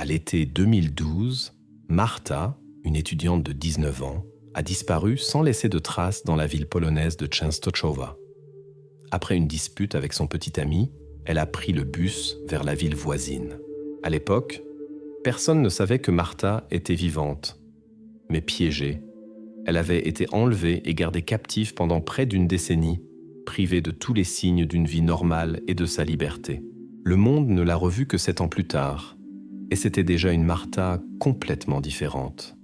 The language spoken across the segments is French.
À l'été 2012, Marta, une étudiante de 19 ans, a disparu sans laisser de traces dans la ville polonaise de Częstochowa. Après une dispute avec son petit ami, elle a pris le bus vers la ville voisine. À l'époque, personne ne savait que Marta était vivante, mais piégée. Elle avait été enlevée et gardée captive pendant près d'une décennie, privée de tous les signes d'une vie normale et de sa liberté. Le monde ne l'a revue que 7 ans plus tard, et c'était déjà une Marta complètement différente.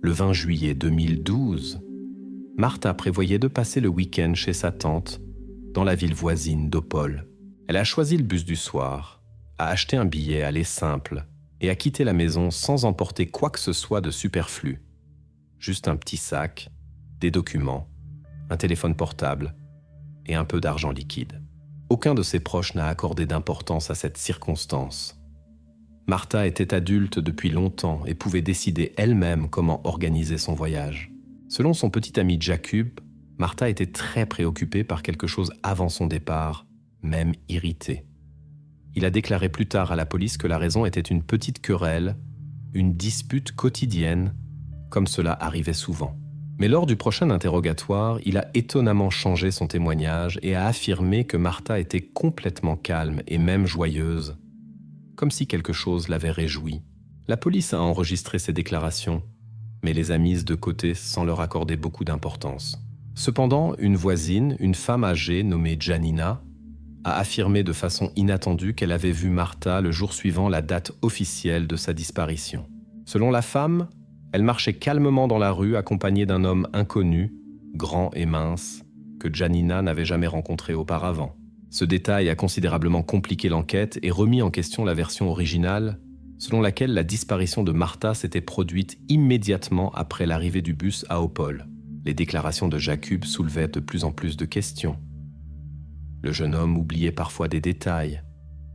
Le 20 juillet 2012, Marta prévoyait de passer le week-end chez sa tante, dans la ville voisine d'Opole. Elle a choisi le bus du soir, a acheté un billet aller simple et a quitté la maison sans emporter quoi que ce soit de superflu. Juste un petit sac, des documents, un téléphone portable et un peu d'argent liquide. Aucun de ses proches n'a accordé d'importance à cette circonstance. Marta était adulte depuis longtemps et pouvait décider elle-même comment organiser son voyage. Selon son petit ami Jakub, Marta était très préoccupée par quelque chose avant son départ, même irritée. Il a déclaré plus tard à la police que la raison était une petite querelle, une dispute quotidienne, comme cela arrivait souvent. Mais lors du prochain interrogatoire, il a étonnamment changé son témoignage et a affirmé que Marta était complètement calme et même joyeuse, comme si quelque chose l'avait réjouie. La police a enregistré ces déclarations, mais les a mises de côté sans leur accorder beaucoup d'importance. Cependant, une voisine, une femme âgée nommée Janina, a affirmé de façon inattendue qu'elle avait vu Marta le jour suivant la date officielle de sa disparition. Selon la femme, elle marchait calmement dans la rue accompagnée d'un homme inconnu, grand et mince, que Janina n'avait jamais rencontré auparavant. Ce détail a considérablement compliqué l'enquête et remis en question la version originale, selon laquelle la disparition de Marta s'était produite immédiatement après l'arrivée du bus à Opole. Les déclarations de Jakub soulevaient de plus en plus de questions. Le jeune homme oubliait parfois des détails,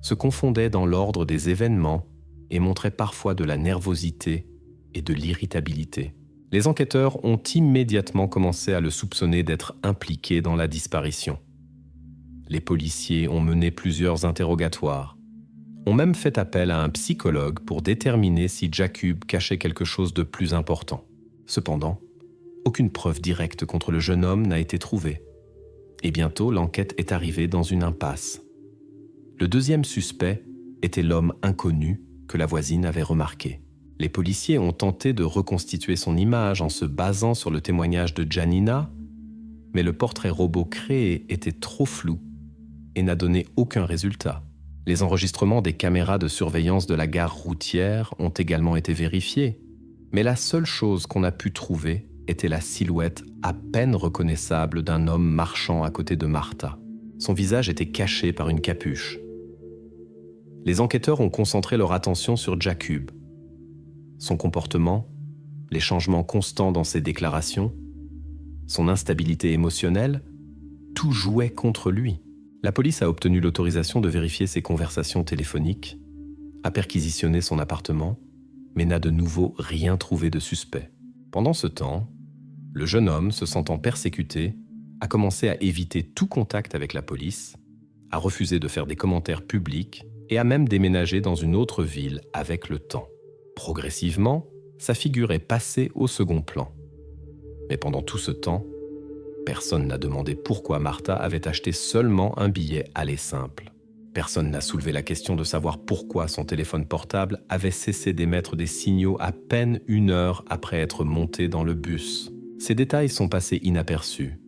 se confondait dans l'ordre des événements et montrait parfois de la nervosité et de l'irritabilité. Les enquêteurs ont immédiatement commencé à le soupçonner d'être impliqué dans la disparition. Les policiers ont mené plusieurs interrogatoires, ont même fait appel à un psychologue pour déterminer si Jakub cachait quelque chose de plus important. Cependant, aucune preuve directe contre le jeune homme n'a été trouvée. Et bientôt, l'enquête est arrivée dans une impasse. Le deuxième suspect était l'homme inconnu que la voisine avait remarqué. Les policiers ont tenté de reconstituer son image en se basant sur le témoignage de Janina, mais le portrait robot créé était trop flou et n'a donné aucun résultat. Les enregistrements des caméras de surveillance de la gare routière ont également été vérifiés, mais la seule chose qu'on a pu trouver était la silhouette à peine reconnaissable d'un homme marchant à côté de Marta. Son visage était caché par une capuche. Les enquêteurs ont concentré leur attention sur Jakub. Son comportement, les changements constants dans ses déclarations, son instabilité émotionnelle, tout jouait contre lui. La police a obtenu l'autorisation de vérifier ses conversations téléphoniques, a perquisitionné son appartement, mais n'a de nouveau rien trouvé de suspect. Pendant ce temps, le jeune homme, se sentant persécuté, a commencé à éviter tout contact avec la police, a refusé de faire des commentaires publics et a même déménagé dans une autre ville avec le temps. Progressivement, sa figure est passée au second plan. Mais pendant tout ce temps, personne n'a demandé pourquoi Marta avait acheté seulement un billet aller simple. Personne n'a soulevé la question de savoir pourquoi son téléphone portable avait cessé d'émettre des signaux à peine 1 heure après être monté dans le bus. Ces détails sont passés inaperçus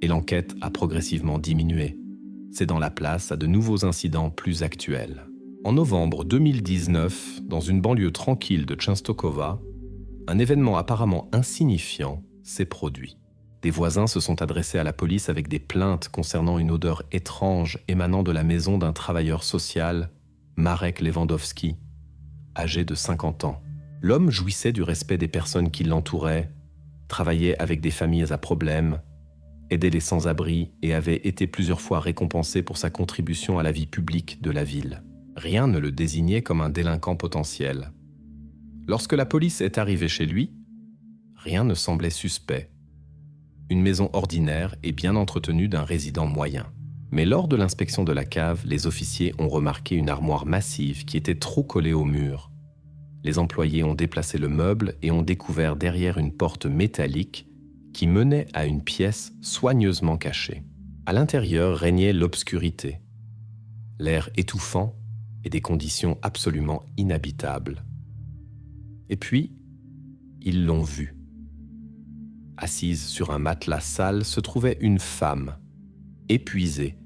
et l'enquête a progressivement diminué, cédant la place à de nouveaux incidents plus actuels. En novembre 2019, dans une banlieue tranquille de Częstochowa, un événement apparemment insignifiant s'est produit. Des voisins se sont adressés à la police avec des plaintes concernant une odeur étrange émanant de la maison d'un travailleur social, Marek Lewandowski, âgé de 50 ans. L'homme jouissait du respect des personnes qui l'entouraient, travaillait avec des familles à problème, aidait les sans-abri et avait été plusieurs fois récompensé pour sa contribution à la vie publique de la ville. Rien ne le désignait comme un délinquant potentiel. Lorsque la police est arrivée chez lui, rien ne semblait suspect. Une maison ordinaire et bien entretenue d'un résident moyen. Mais lors de l'inspection de la cave, les officiers ont remarqué une armoire massive qui était trop collée au mur. Les employés ont déplacé le meuble et ont découvert derrière une porte métallique qui menait à une pièce soigneusement cachée. À l'intérieur régnait l'obscurité, l'air étouffant et des conditions absolument inhabitables. Et puis, ils l'ont vue. Assise sur un matelas sale se trouvait une femme, épuisée,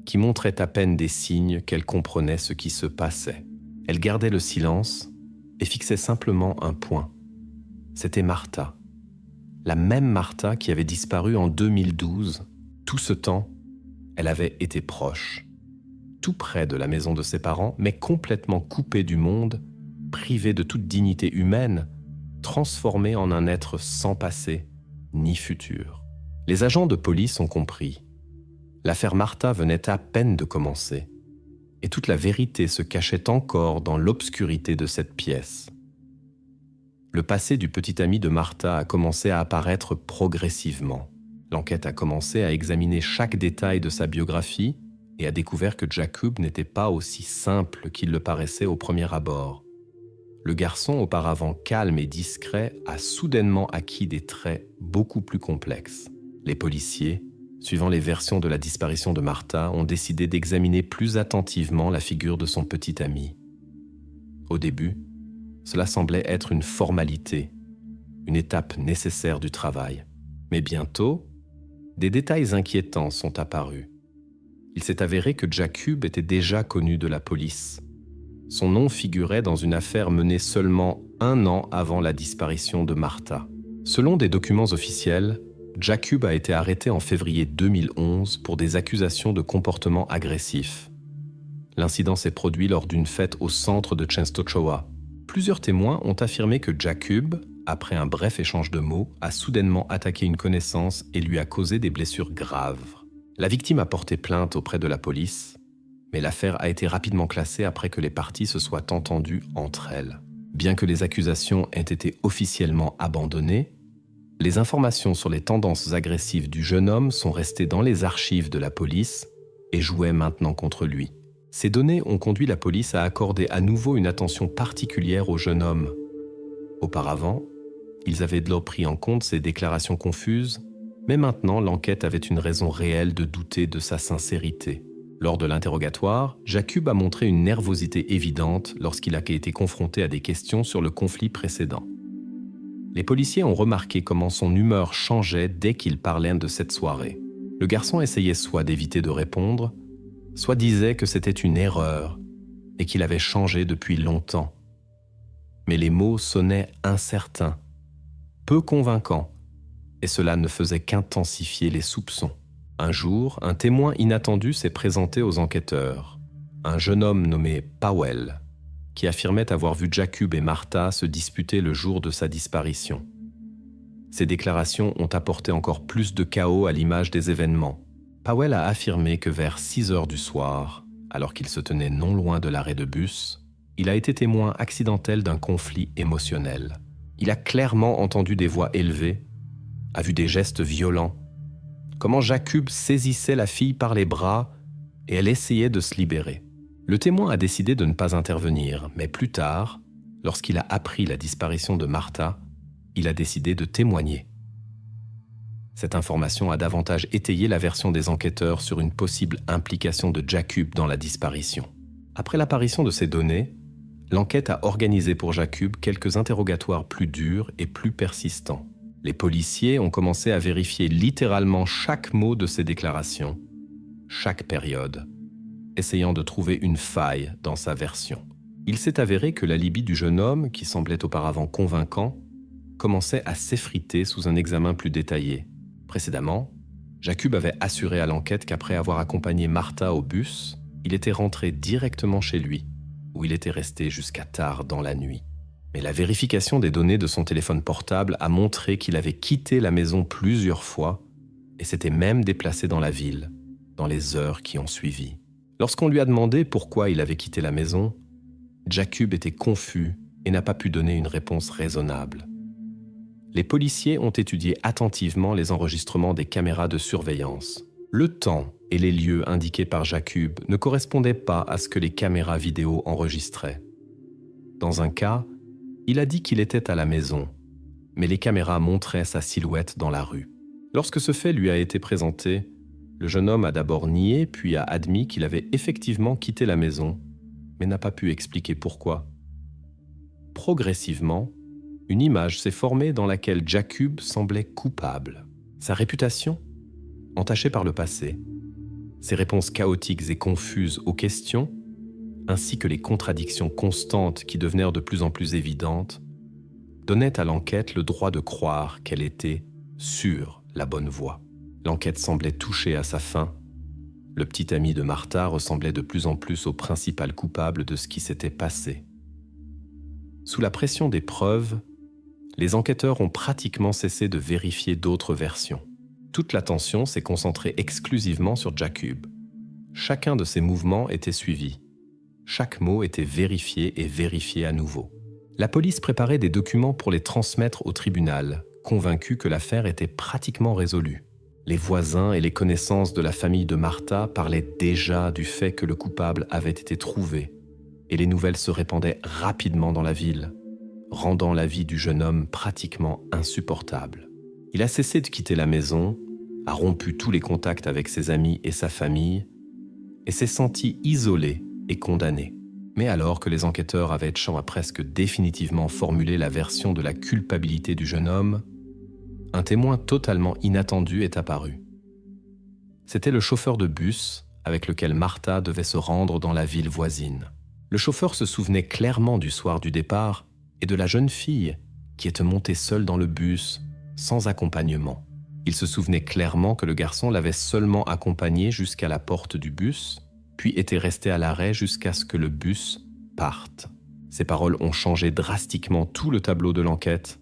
qui montrait à peine des signes qu'elle comprenait ce qui se passait. Elle gardait le silence et fixait simplement un point. C'était Martha. La même Martha qui avait disparu en 2012. Tout ce temps, elle avait été proche. Tout près de la maison de ses parents, mais complètement coupée du monde, privée de toute dignité humaine, transformée en un être sans passé ni futur. Les agents de police ont compris. L'affaire Martha venait à peine de commencer, et toute la vérité se cachait encore dans l'obscurité de cette pièce. Le passé du petit ami de Martha a commencé à apparaître progressivement. L'enquête a commencé à examiner chaque détail de sa biographie et a découvert que Jakub n'était pas aussi simple qu'il le paraissait au premier abord. Le garçon, auparavant calme et discret, a soudainement acquis des traits beaucoup plus complexes. Les policiers, suivant les versions de la disparition de Martha, ont décidé d'examiner plus attentivement la figure de son petit ami. Au début, cela semblait être une formalité, une étape nécessaire du travail. Mais bientôt, des détails inquiétants sont apparus. Il s'est avéré que Jakub était déjà connu de la police. Son nom figurait dans une affaire menée seulement 1 an avant la disparition de Martha. Selon des documents officiels, Jakub a été arrêté en février 2011 pour des accusations de comportement agressif. L'incident s'est produit lors d'une fête au centre de Częstochowa. Plusieurs témoins ont affirmé que Jakub, après un bref échange de mots, a soudainement attaqué une connaissance et lui a causé des blessures graves. La victime a porté plainte auprès de la police, mais l'affaire a été rapidement classée après que les parties se soient entendues entre elles. Bien que les accusations aient été officiellement abandonnées, les informations sur les tendances agressives du jeune homme sont restées dans les archives de la police et jouaient maintenant contre lui. Ces données ont conduit la police à accorder à nouveau une attention particulière au jeune homme. Auparavant, ils avaient pris en compte ses déclarations confuses, mais maintenant l'enquête avait une raison réelle de douter de sa sincérité. Lors de l'interrogatoire, Jakub a montré une nervosité évidente lorsqu'il a été confronté à des questions sur le conflit précédent. Les policiers ont remarqué comment son humeur changeait dès qu'il parlait de cette soirée. Le garçon essayait soit d'éviter de répondre, soit disait que c'était une erreur et qu'il avait changé depuis longtemps. Mais les mots sonnaient incertains, peu convaincants, et cela ne faisait qu'intensifier les soupçons. Un jour, un témoin inattendu s'est présenté aux enquêteurs, un jeune homme nommé Powell, qui affirmait avoir vu Jakub et Martha se disputer le jour de sa disparition. Ces déclarations ont apporté encore plus de chaos à l'image des événements. Powell a affirmé que vers 6 heures du soir, alors qu'il se tenait non loin de l'arrêt de bus, il a été témoin accidentel d'un conflit émotionnel. Il a clairement entendu des voix élevées, a vu des gestes violents, comment Jakub saisissait la fille par les bras et elle essayait de se libérer. Le témoin a décidé de ne pas intervenir, mais plus tard, lorsqu'il a appris la disparition de Martha, il a décidé de témoigner. Cette information a davantage étayé la version des enquêteurs sur une possible implication de Jakub dans la disparition. Après l'apparition de ces données, l'enquête a organisé pour Jakub quelques interrogatoires plus durs et plus persistants. Les policiers ont commencé à vérifier littéralement chaque mot de ses déclarations, chaque période, essayant de trouver une faille dans sa version. Il s'est avéré que l'alibi du jeune homme, qui semblait auparavant convaincant, commençait à s'effriter sous un examen plus détaillé. Précédemment, Jakub avait assuré à l'enquête qu'après avoir accompagné Martha au bus, il était rentré directement chez lui, où il était resté jusqu'à tard dans la nuit. Mais la vérification des données de son téléphone portable a montré qu'il avait quitté la maison plusieurs fois et s'était même déplacé dans la ville, dans les heures qui ont suivi. Lorsqu'on lui a demandé pourquoi il avait quitté la maison, Jakub était confus et n'a pas pu donner une réponse raisonnable. Les policiers ont étudié attentivement les enregistrements des caméras de surveillance. Le temps et les lieux indiqués par Jakub ne correspondaient pas à ce que les caméras vidéo enregistraient. Dans un cas, il a dit qu'il était à la maison, mais les caméras montraient sa silhouette dans la rue. Lorsque ce fait lui a été présenté, le jeune homme a d'abord nié puis a admis qu'il avait effectivement quitté la maison, mais n'a pas pu expliquer pourquoi. Progressivement, une image s'est formée dans laquelle Jakub semblait coupable. Sa réputation, entachée par le passé, ses réponses chaotiques et confuses aux questions, ainsi que les contradictions constantes qui devenaient de plus en plus évidentes, donnaient à l'enquête le droit de croire qu'elle était sur la bonne voie. L'enquête semblait toucher à sa fin. Le petit ami de Martha ressemblait de plus en plus au principal coupable de ce qui s'était passé. Sous la pression des preuves, les enquêteurs ont pratiquement cessé de vérifier d'autres versions. Toute l'attention s'est concentrée exclusivement sur Jakub. Chacun de ses mouvements était suivi. Chaque mot était vérifié et vérifié à nouveau. La police préparait des documents pour les transmettre au tribunal, convaincue que l'affaire était pratiquement résolue. Les voisins et les connaissances de la famille de Martha parlaient déjà du fait que le coupable avait été trouvé, et les nouvelles se répandaient rapidement dans la ville, rendant la vie du jeune homme pratiquement insupportable. Il a cessé de quitter la maison, a rompu tous les contacts avec ses amis et sa famille, et s'est senti isolé et condamné. Mais alors que les enquêteurs avaient presque définitivement formulé la version de la culpabilité du jeune homme, un témoin totalement inattendu est apparu. C'était le chauffeur de bus avec lequel Martha devait se rendre dans la ville voisine. Le chauffeur se souvenait clairement du soir du départ et de la jeune fille qui était montée seule dans le bus, sans accompagnement. Il se souvenait clairement que le garçon l'avait seulement accompagnée jusqu'à la porte du bus, puis était resté à l'arrêt jusqu'à ce que le bus parte. Ces paroles ont changé drastiquement tout le tableau de l'enquête,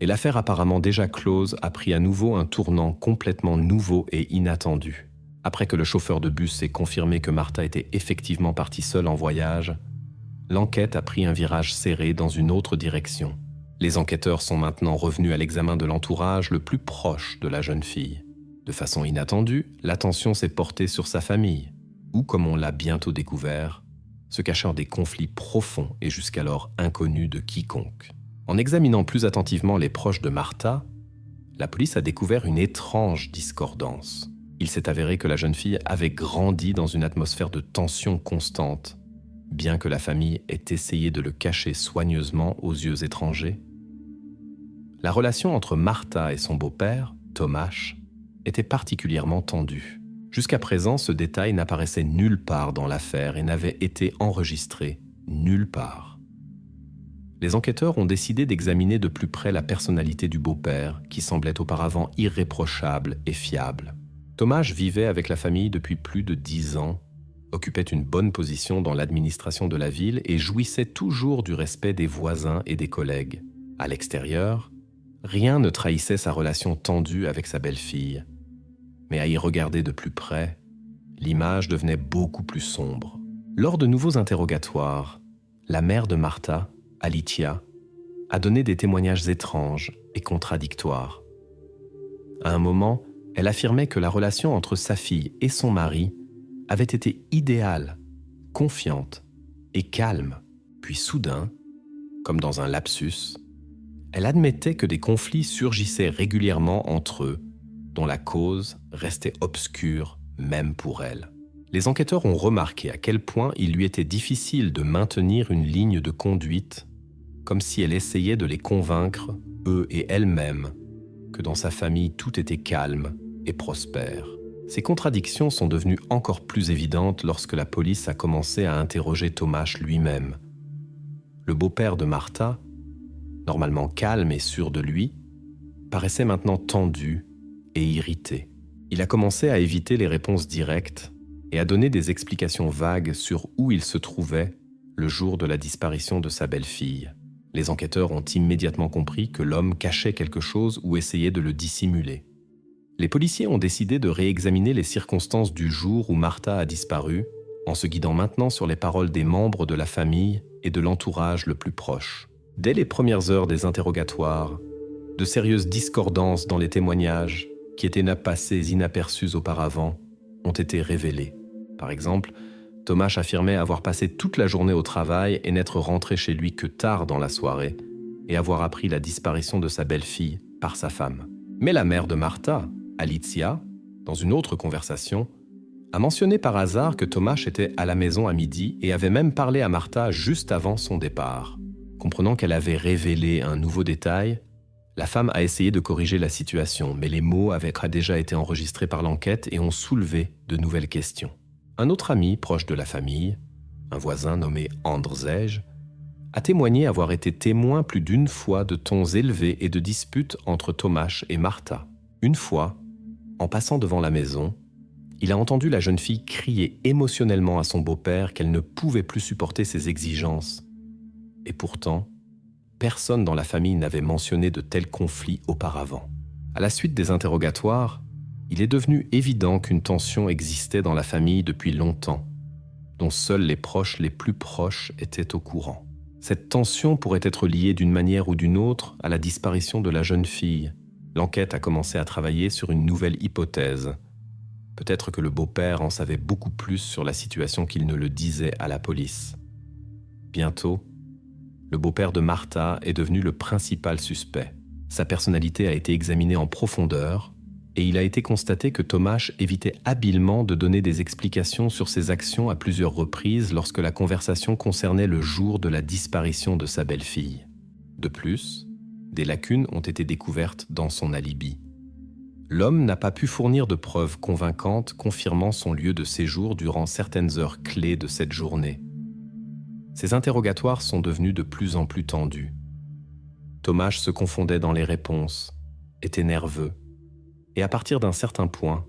et l'affaire apparemment déjà close a pris à nouveau un tournant complètement nouveau et inattendu. Après que le chauffeur de bus ait confirmé que Martha était effectivement partie seule en voyage, l'enquête a pris un virage serré dans une autre direction. Les enquêteurs sont maintenant revenus à l'examen de l'entourage le plus proche de la jeune fille. De façon inattendue, l'attention s'est portée sur sa famille, où, comme on l'a bientôt découvert, se cachèrent des conflits profonds et jusqu'alors inconnus de quiconque. En examinant plus attentivement les proches de Martha, la police a découvert une étrange discordance. Il s'est avéré que la jeune fille avait grandi dans une atmosphère de tension constante, bien que la famille ait essayé de le cacher soigneusement aux yeux étrangers. La relation entre Martha et son beau-père, Tomasz, était particulièrement tendue. Jusqu'à présent, ce détail n'apparaissait nulle part dans l'affaire et n'avait été enregistré nulle part. Les enquêteurs ont décidé d'examiner de plus près la personnalité du beau-père, qui semblait auparavant irréprochable et fiable. Tomasz vivait avec la famille depuis plus de 10 ans, occupait une bonne position dans l'administration de la ville et jouissait toujours du respect des voisins et des collègues. À l'extérieur, rien ne trahissait sa relation tendue avec sa belle-fille. Mais à y regarder de plus près, l'image devenait beaucoup plus sombre. Lors de nouveaux interrogatoires, la mère de Martha, Alicia, a donné des témoignages étranges et contradictoires. À un moment, elle affirmait que la relation entre sa fille et son mari avait été idéale, confiante et calme. Puis soudain, comme dans un lapsus, elle admettait que des conflits surgissaient régulièrement entre eux, dont la cause restait obscure même pour elle. Les enquêteurs ont remarqué à quel point il lui était difficile de maintenir une ligne de conduite, comme si elle essayait de les convaincre, eux et elle-même, que dans sa famille tout était calme et prospère. Ces contradictions sont devenues encore plus évidentes lorsque la police a commencé à interroger Tomasz lui-même. Le beau-père de Martha, normalement calme et sûr de lui, paraissait maintenant tendu et irrité. Il a commencé à éviter les réponses directes et à donner des explications vagues sur où il se trouvait le jour de la disparition de sa belle-fille. Les enquêteurs ont immédiatement compris que l'homme cachait quelque chose ou essayait de le dissimuler. Les policiers ont décidé de réexaminer les circonstances du jour où Martha a disparu, en se guidant maintenant sur les paroles des membres de la famille et de l'entourage le plus proche. Dès les premières heures des interrogatoires, de sérieuses discordances dans les témoignages, qui étaient passées inaperçues auparavant, ont été révélées. Par exemple, Tomáš affirmait avoir passé toute la journée au travail et n'être rentré chez lui que tard dans la soirée et avoir appris la disparition de sa belle-fille par sa femme. Mais la mère de Marta, Alicia, dans une autre conversation, a mentionné par hasard que Tomáš était à la maison à midi et avait même parlé à Marta juste avant son départ. Comprenant qu'elle avait révélé un nouveau détail, la femme a essayé de corriger la situation, mais les mots avaient déjà été enregistrés par l'enquête et ont soulevé de nouvelles questions. Un autre ami proche de la famille, un voisin nommé Andrzej, a témoigné avoir été témoin plus d'une fois de tons élevés et de disputes entre Tomáš et Marta. Une fois, en passant devant la maison, il a entendu la jeune fille crier émotionnellement à son beau-père qu'elle ne pouvait plus supporter ses exigences. Et pourtant, personne dans la famille n'avait mentionné de tels conflits auparavant. À la suite des interrogatoires, il est devenu évident qu'une tension existait dans la famille depuis longtemps, dont seuls les proches les plus proches étaient au courant. Cette tension pourrait être liée d'une manière ou d'une autre à la disparition de la jeune fille. L'enquête a commencé à travailler sur une nouvelle hypothèse. Peut-être que le beau-père en savait beaucoup plus sur la situation qu'il ne le disait à la police. Bientôt, le beau-père de Marta est devenu le principal suspect. Sa personnalité a été examinée en profondeur et il a été constaté que Tomáš évitait habilement de donner des explications sur ses actions à plusieurs reprises lorsque la conversation concernait le jour de la disparition de sa belle-fille. De plus, des lacunes ont été découvertes dans son alibi. L'homme n'a pas pu fournir de preuves convaincantes confirmant son lieu de séjour durant certaines heures clés de cette journée. Ces interrogatoires sont devenus de plus en plus tendus. Tomáš se confondait dans les réponses, était nerveux, et à partir d'un certain point,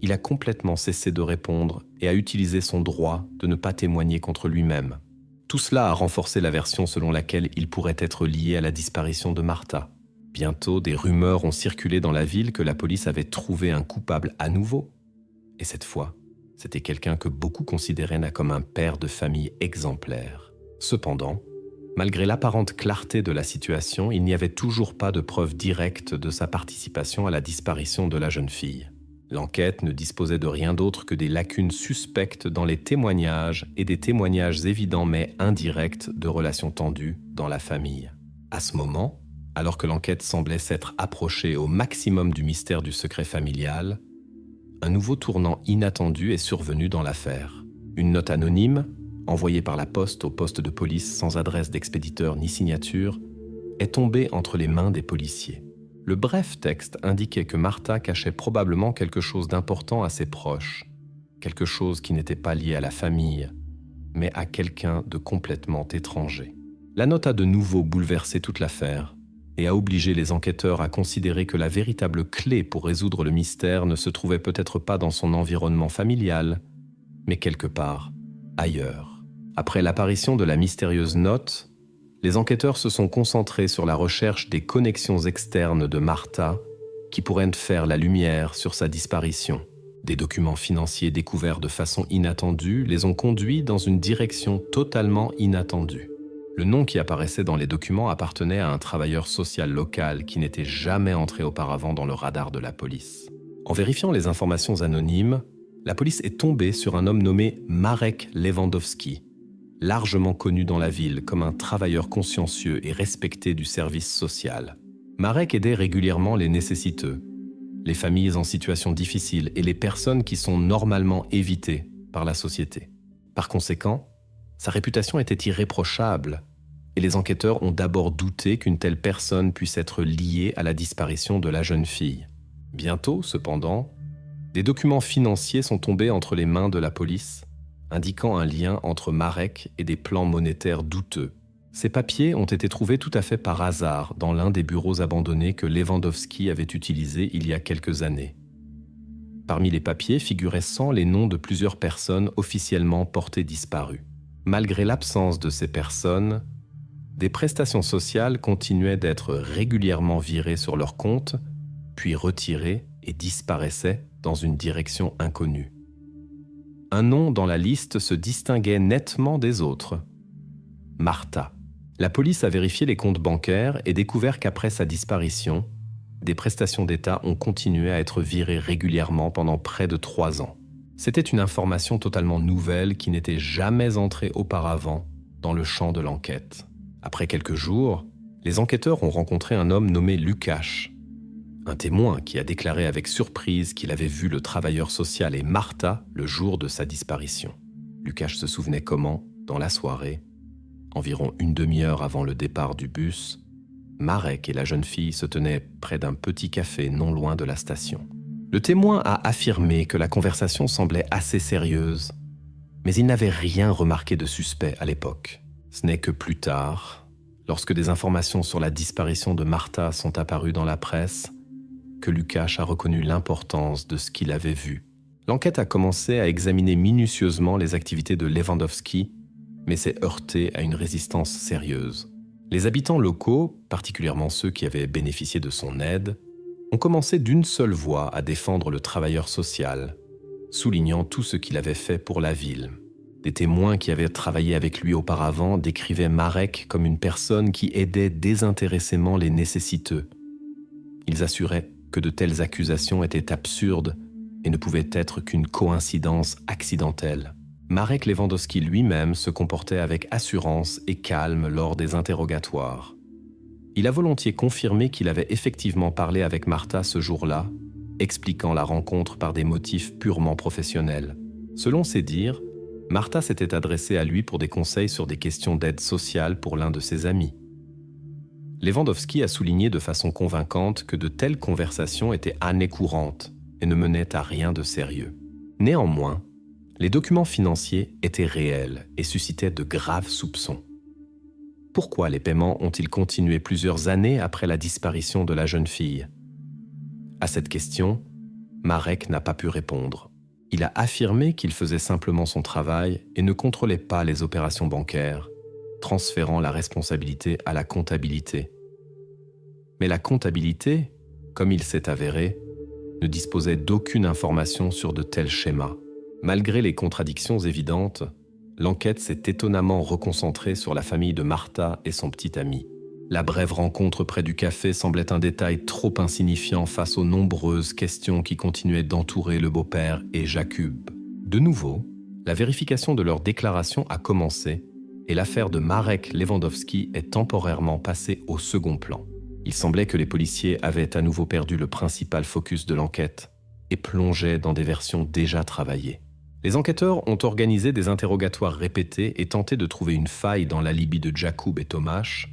il a complètement cessé de répondre et a utilisé son droit de ne pas témoigner contre lui-même. Tout cela a renforcé la version selon laquelle il pourrait être lié à la disparition de Marta. Bientôt, des rumeurs ont circulé dans la ville que la police avait trouvé un coupable à nouveau. Et cette fois, c'était quelqu'un que beaucoup considéraient comme un père de famille exemplaire. Cependant, malgré l'apparente clarté de la situation, il n'y avait toujours pas de preuves directes de sa participation à la disparition de la jeune fille. L'enquête ne disposait de rien d'autre que des lacunes suspectes dans les témoignages et des témoignages évidents mais indirects de relations tendues dans la famille. À ce moment, alors que l'enquête semblait s'être approchée au maximum du mystère du secret familial, un nouveau tournant inattendu est survenu dans l'affaire. Une note anonyme, envoyée par la poste au poste de police sans adresse d'expéditeur ni signature, est tombée entre les mains des policiers. Le bref texte indiquait que Marta cachait probablement quelque chose d'important à ses proches, quelque chose qui n'était pas lié à la famille, mais à quelqu'un de complètement étranger. La note a de nouveau bouleversé toute l'affaire et a obligé les enquêteurs à considérer que la véritable clé pour résoudre le mystère ne se trouvait peut-être pas dans son environnement familial, mais quelque part ailleurs. Après l'apparition de la mystérieuse note, les enquêteurs se sont concentrés sur la recherche des connexions externes de Marta qui pourraient faire la lumière sur sa disparition. Des documents financiers découverts de façon inattendue les ont conduits dans une direction totalement inattendue. Le nom qui apparaissait dans les documents appartenait à un travailleur social local qui n'était jamais entré auparavant dans le radar de la police. En vérifiant les informations anonymes, la police est tombée sur un homme nommé Marek Lewandowski, largement connu dans la ville comme un travailleur consciencieux et respecté du service social. Marek aidait régulièrement les nécessiteux, les familles en situation difficile et les personnes qui sont normalement évitées par la société. Par conséquent, sa réputation était irréprochable et les enquêteurs ont d'abord douté qu'une telle personne puisse être liée à la disparition de la jeune fille. Bientôt, cependant, des documents financiers sont tombés entre les mains de la police, indiquant un lien entre Marek et des plans monétaires douteux. Ces papiers ont été trouvés tout à fait par hasard dans l'un des bureaux abandonnés que Lewandowski avait utilisés il y a quelques années. Parmi les papiers figuraient sans les noms de plusieurs personnes officiellement portées disparues. Malgré l'absence de ces personnes, des prestations sociales continuaient d'être régulièrement virées sur leur compte, puis retirées et disparaissaient dans une direction inconnue. Un nom dans la liste se distinguait nettement des autres. Marta. La police a vérifié les comptes bancaires et découvert qu'après sa disparition, des prestations d'État ont continué à être virées régulièrement pendant près de 3 ans. C'était une information totalement nouvelle qui n'était jamais entrée auparavant dans le champ de l'enquête. Après quelques jours, les enquêteurs ont rencontré un homme nommé Lukáš, un témoin qui a déclaré avec surprise qu'il avait vu le travailleur social et Marta le jour de sa disparition. Lukáš se souvenait comment, dans la soirée, environ une demi-heure avant le départ du bus, Marek et la jeune fille se tenaient près d'un petit café non loin de la station. Le témoin a affirmé que la conversation semblait assez sérieuse, mais il n'avait rien remarqué de suspect à l'époque. Ce n'est que plus tard, lorsque des informations sur la disparition de Marta sont apparues dans la presse, que Lukáš a reconnu l'importance de ce qu'il avait vu. L'enquête a commencé à examiner minutieusement les activités de Lewandowski, mais s'est heurtée à une résistance sérieuse. Les habitants locaux, particulièrement ceux qui avaient bénéficié de son aide, ont commencé d'une seule voix à défendre le travailleur social, soulignant tout ce qu'il avait fait pour la ville. Des témoins qui avaient travaillé avec lui auparavant décrivaient Marek comme une personne qui aidait désintéressément les nécessiteux. Ils assuraient que de telles accusations étaient absurdes et ne pouvaient être qu'une coïncidence accidentelle. Marek Lewandowski lui-même se comportait avec assurance et calme lors des interrogatoires. Il a volontiers confirmé qu'il avait effectivement parlé avec Marta ce jour-là, expliquant la rencontre par des motifs purement professionnels. Selon ses dires, Marta s'était adressée à lui pour des conseils sur des questions d'aide sociale pour l'un de ses amis. Lewandowski a souligné de façon convaincante que de telles conversations étaient année courante et ne menaient à rien de sérieux. Néanmoins, les documents financiers étaient réels et suscitaient de graves soupçons. Pourquoi les paiements ont-ils continué plusieurs années après la disparition de la jeune fille ? À cette question, Marek n'a pas pu répondre. Il a affirmé qu'il faisait simplement son travail et ne contrôlait pas les opérations bancaires, transférant la responsabilité à la comptabilité. Mais la comptabilité, comme il s'est avéré, ne disposait d'aucune information sur de tels schémas. Malgré les contradictions évidentes, l'enquête s'est étonnamment reconcentrée sur la famille de Marta et son petit ami. La brève rencontre près du café semblait un détail trop insignifiant face aux nombreuses questions qui continuaient d'entourer le beau-père et Jakub. De nouveau, la vérification de leurs déclarations a commencé et l'affaire de Marek Lewandowski est temporairement passée au second plan. Il semblait que les policiers avaient à nouveau perdu le principal focus de l'enquête et plongeaient dans des versions déjà travaillées. Les enquêteurs ont organisé des interrogatoires répétés et tenté de trouver une faille dans l'alibi de Jakub et Tomáš,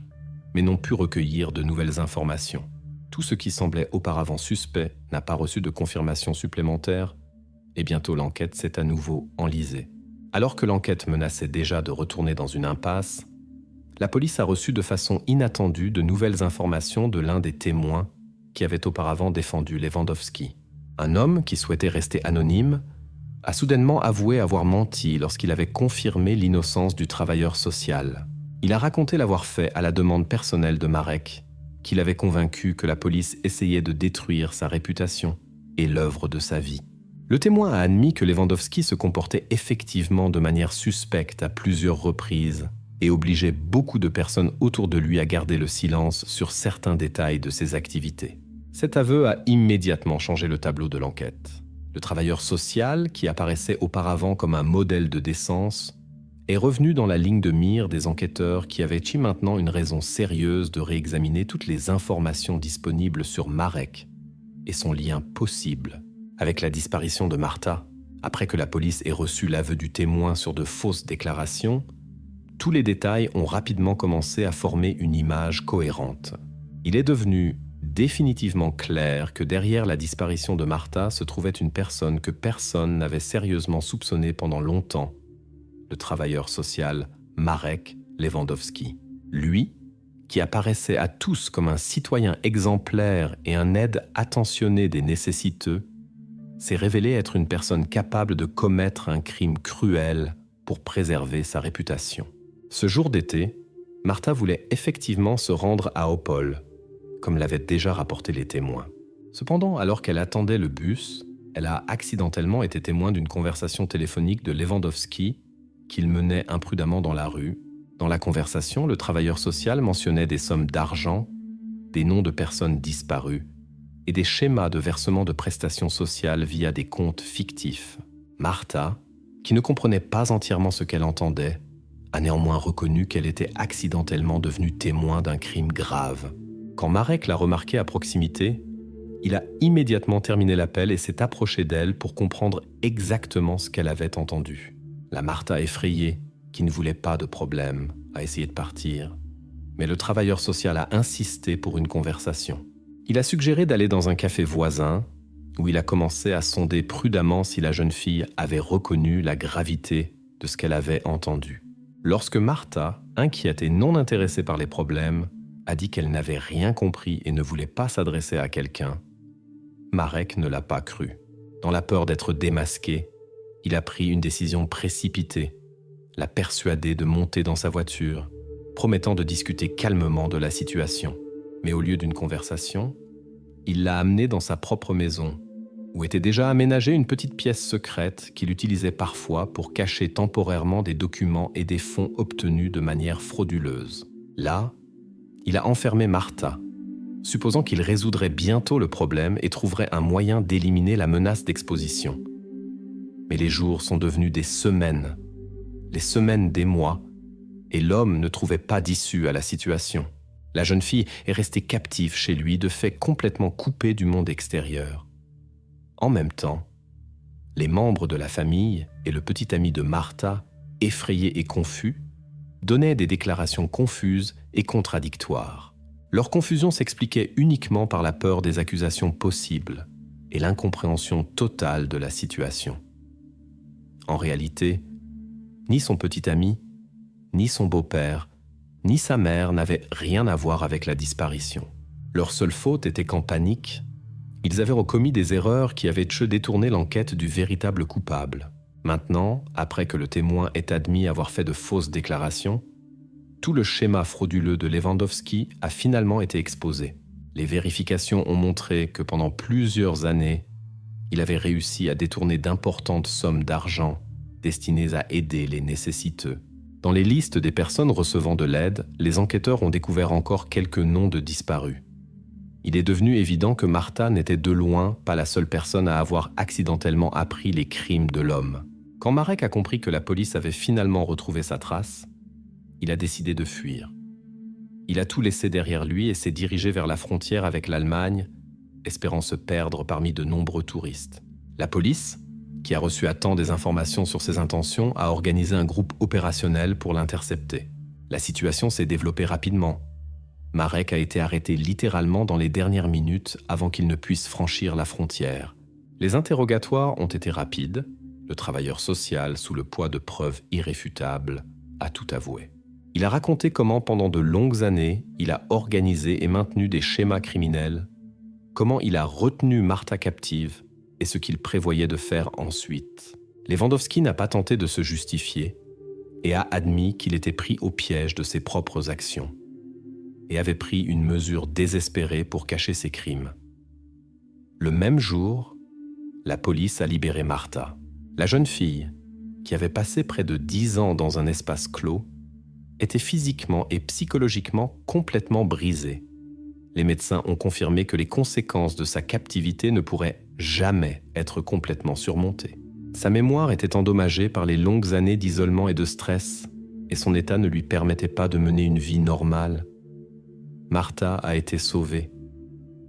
mais n'ont pu recueillir de nouvelles informations. Tout ce qui semblait auparavant suspect n'a pas reçu de confirmation supplémentaire, et bientôt l'enquête s'est à nouveau enlisée. Alors que l'enquête menaçait déjà de retourner dans une impasse, la police a reçu de façon inattendue de nouvelles informations de l'un des témoins qui avait auparavant défendu Lewandowski. Un homme qui souhaitait rester anonyme a soudainement avoué avoir menti lorsqu'il avait confirmé l'innocence du travailleur social. Il a raconté l'avoir fait à la demande personnelle de Marek, qui l'avait convaincu que la police essayait de détruire sa réputation et l'œuvre de sa vie. Le témoin a admis que Lewandowski se comportait effectivement de manière suspecte à plusieurs reprises et obligeait beaucoup de personnes autour de lui à garder le silence sur certains détails de ses activités. Cet aveu a immédiatement changé le tableau de l'enquête. Le travailleur social, qui apparaissait auparavant comme un modèle de décence, est revenu dans la ligne de mire des enquêteurs qui avaient eu maintenant une raison sérieuse de réexaminer toutes les informations disponibles sur Marek et son lien possible avec la disparition de Marta. Après que la police ait reçu l'aveu du témoin sur de fausses déclarations, tous les détails ont rapidement commencé à former une image cohérente. Il est devenu définitivement clair que derrière la disparition de Marta se trouvait une personne que personne n'avait sérieusement soupçonnée pendant longtemps, le travailleur social Marek Lewandowski. Lui, qui apparaissait à tous comme un citoyen exemplaire et un aide attentionné des nécessiteux, s'est révélé être une personne capable de commettre un crime cruel pour préserver sa réputation. Ce jour d'été, Marta voulait effectivement se rendre à Opole, comme l'avaient déjà rapporté les témoins. Cependant, alors qu'elle attendait le bus, elle a accidentellement été témoin d'une conversation téléphonique de Lewandowski qu'il menait imprudemment dans la rue. Dans la conversation, le travailleur social mentionnait des sommes d'argent, des noms de personnes disparues et des schémas de versement de prestations sociales via des comptes fictifs. Martha, qui ne comprenait pas entièrement ce qu'elle entendait, a néanmoins reconnu qu'elle était accidentellement devenue témoin d'un crime grave. Quand Marek l'a remarqué à proximité, il a immédiatement terminé l'appel et s'est approché d'elle pour comprendre exactement ce qu'elle avait entendu. La Martha effrayée, qui ne voulait pas de problème, a essayé de partir. Mais le travailleur social a insisté pour une conversation. Il a suggéré d'aller dans un café voisin, où il a commencé à sonder prudemment si la jeune fille avait reconnu la gravité de ce qu'elle avait entendu. Lorsque Martha, inquiète et non intéressée par les problèmes, a dit qu'elle n'avait rien compris et ne voulait pas s'adresser à quelqu'un, Marek ne l'a pas cru. Dans la peur d'être démasqué, il a pris une décision précipitée, l'a persuadée de monter dans sa voiture, promettant de discuter calmement de la situation. Mais au lieu d'une conversation, il l'a amenée dans sa propre maison, où était déjà aménagée une petite pièce secrète qu'il utilisait parfois pour cacher temporairement des documents et des fonds obtenus de manière frauduleuse. Là, il a enfermé Martha, supposant qu'il résoudrait bientôt le problème et trouverait un moyen d'éliminer la menace d'exposition. Mais les jours sont devenus des semaines, les semaines des mois, et l'homme ne trouvait pas d'issue à la situation. La jeune fille est restée captive chez lui, de fait complètement coupée du monde extérieur. En même temps, les membres de la famille et le petit ami de Martha, effrayés et confus, donnaient des déclarations confuses et contradictoires. Leur confusion s'expliquait uniquement par la peur des accusations possibles et l'incompréhension totale de la situation. En réalité, ni son petit ami, ni son beau-père, ni sa mère n'avaient rien à voir avec la disparition. Leur seule faute était qu'en panique, ils avaient commis des erreurs qui avaient détourné l'enquête du véritable coupable. Maintenant, après que le témoin ait admis avoir fait de fausses déclarations, tout le schéma frauduleux de Lewandowski a finalement été exposé. Les vérifications ont montré que pendant plusieurs années, il avait réussi à détourner d'importantes sommes d'argent destinées à aider les nécessiteux. Dans les listes des personnes recevant de l'aide, les enquêteurs ont découvert encore quelques noms de disparus. Il est devenu évident que Martha n'était de loin pas la seule personne à avoir accidentellement appris les crimes de l'homme. Quand Marek a compris que la police avait finalement retrouvé sa trace, il a décidé de fuir. Il a tout laissé derrière lui et s'est dirigé vers la frontière avec l'Allemagne, espérant se perdre parmi de nombreux touristes. La police, qui a reçu à temps des informations sur ses intentions, a organisé un groupe opérationnel pour l'intercepter. La situation s'est développée rapidement. Marek a été arrêté littéralement dans les dernières minutes avant qu'il ne puisse franchir la frontière. Les interrogatoires ont été rapides. Le travailleur social, sous le poids de preuves irréfutables, a tout avoué. Il a raconté comment, pendant de longues années, il a organisé et maintenu des schémas criminels, comment il a retenu Martha captive et ce qu'il prévoyait de faire ensuite. Lewandowski n'a pas tenté de se justifier et a admis qu'il était pris au piège de ses propres actions et avait pris une mesure désespérée pour cacher ses crimes. Le même jour, la police a libéré Martha. La jeune fille, qui avait passé près de 10 ans dans un espace clos, était physiquement et psychologiquement complètement brisée. Les médecins ont confirmé que les conséquences de sa captivité ne pourraient jamais être complètement surmontées. Sa mémoire était endommagée par les longues années d'isolement et de stress, et son état ne lui permettait pas de mener une vie normale. Martha a été sauvée,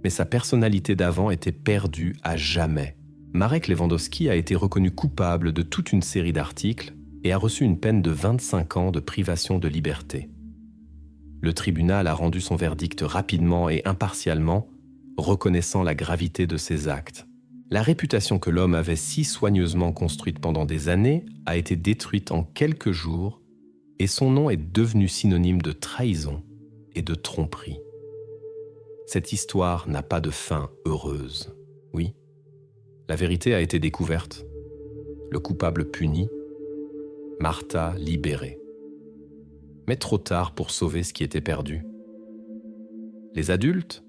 mais sa personnalité d'avant était perdue à jamais. Marek Lewandowski a été reconnu coupable de toute une série d'articles et a reçu une peine de 25 ans de privation de liberté. Le tribunal a rendu son verdict rapidement et impartialement, reconnaissant la gravité de ses actes. La réputation que l'homme avait si soigneusement construite pendant des années a été détruite en quelques jours et son nom est devenu synonyme de trahison et de tromperie. Cette histoire n'a pas de fin heureuse. Oui, la vérité a été découverte, le coupable puni, Martha libérée. Mais trop tard pour sauver ce qui était perdu. Les adultes,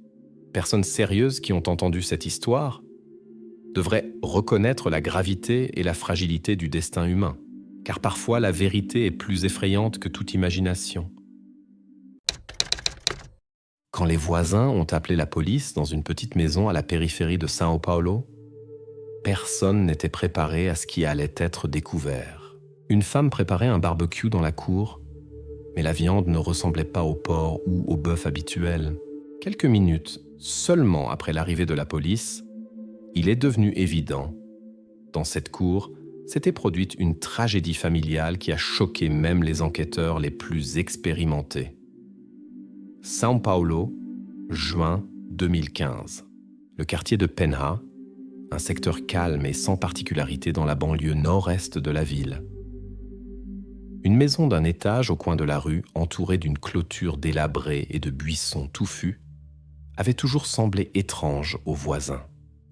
personnes sérieuses qui ont entendu cette histoire, devraient reconnaître la gravité et la fragilité du destin humain, car parfois la vérité est plus effrayante que toute imagination. Quand les voisins ont appelé la police dans une petite maison à la périphérie de São Paulo, personne n'était préparé à ce qui allait être découvert. Une femme préparait un barbecue dans la cour, mais la viande ne ressemblait pas au porc ou au bœuf habituel. Quelques minutes seulement après l'arrivée de la police, il est devenu évident. Dans cette cour, s'était produite une tragédie familiale qui a choqué même les enquêteurs les plus expérimentés. São Paulo, juin 2015. Le quartier de Penha, un secteur calme et sans particularité dans la banlieue nord-est de la ville. Une maison d'un étage au coin de la rue, entourée d'une clôture délabrée et de buissons touffus, avait toujours semblé étrange aux voisins.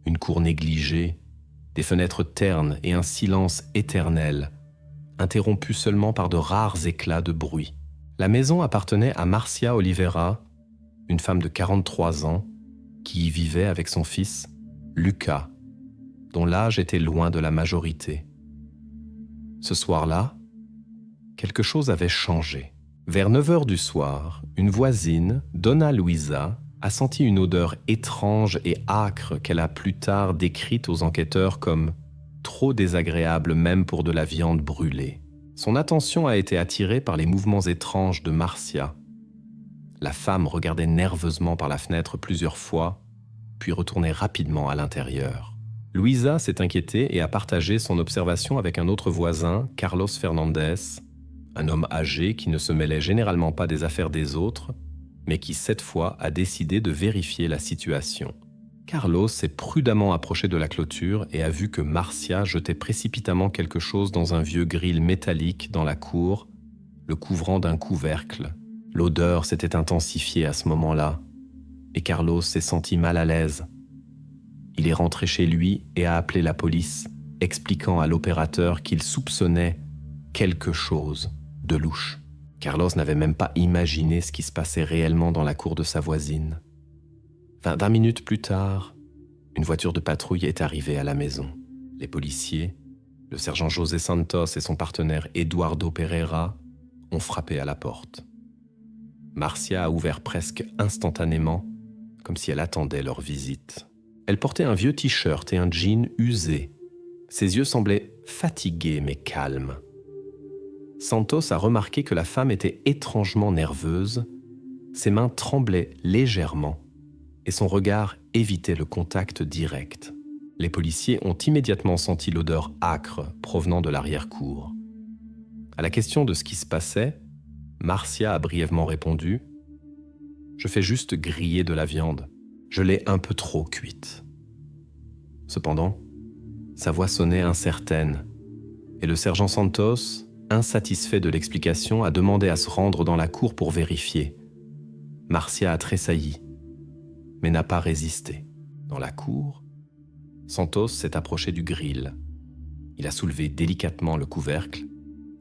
Une cour négligée, des fenêtres ternes et un silence éternel, interrompu seulement par de rares éclats de bruit. La maison appartenait à Marcia Oliveira, une femme de 43 ans, qui y vivait avec son fils, Lucas, dont l'âge était loin de la majorité. Ce soir-là, quelque chose avait changé. Vers 9 heures du soir, une voisine, Dona Luisa, a senti une odeur étrange et âcre qu'elle a plus tard décrite aux enquêteurs comme trop désagréable même pour de la viande brûlée. Son attention a été attirée par les mouvements étranges de Marcia. La femme regardait nerveusement par la fenêtre plusieurs fois, puis retournait rapidement à l'intérieur. Luisa s'est inquiétée et a partagé son observation avec un autre voisin, Carlos Fernandez, un homme âgé qui ne se mêlait généralement pas des affaires des autres, mais qui cette fois a décidé de vérifier la situation. Carlos s'est prudemment approché de la clôture et a vu que Marcia jetait précipitamment quelque chose dans un vieux grill métallique dans la cour, le couvrant d'un couvercle. L'odeur s'était intensifiée à ce moment-là, et Carlos s'est senti mal à l'aise. Il est rentré chez lui et a appelé la police, expliquant à l'opérateur qu'il soupçonnait quelque chose de louche. Carlos n'avait même pas imaginé ce qui se passait réellement dans la cour de sa voisine. 20 minutes plus tard, une voiture de patrouille est arrivée à la maison. Les policiers, le sergent José Santos et son partenaire Eduardo Pereira ont frappé à la porte. Marcia a ouvert presque instantanément, comme si elle attendait leur visite. Elle portait un vieux t-shirt et un jean usé. Ses yeux semblaient fatigués mais calmes. Santos a remarqué que la femme était étrangement nerveuse, ses mains tremblaient légèrement et son regard évitait le contact direct. Les policiers ont immédiatement senti l'odeur âcre provenant de l'arrière-cour. À la question de ce qui se passait, Marcia a brièvement répondu « Je fais juste griller de la viande. Je l'ai un peu trop cuite. » Cependant, sa voix sonnait incertaine et le sergent Santos, insatisfait de l'explication, a demandé à se rendre dans la cour pour vérifier. Marcia a tressailli, mais n'a pas résisté. Dans la cour, Santos s'est approché du grill. Il a soulevé délicatement le couvercle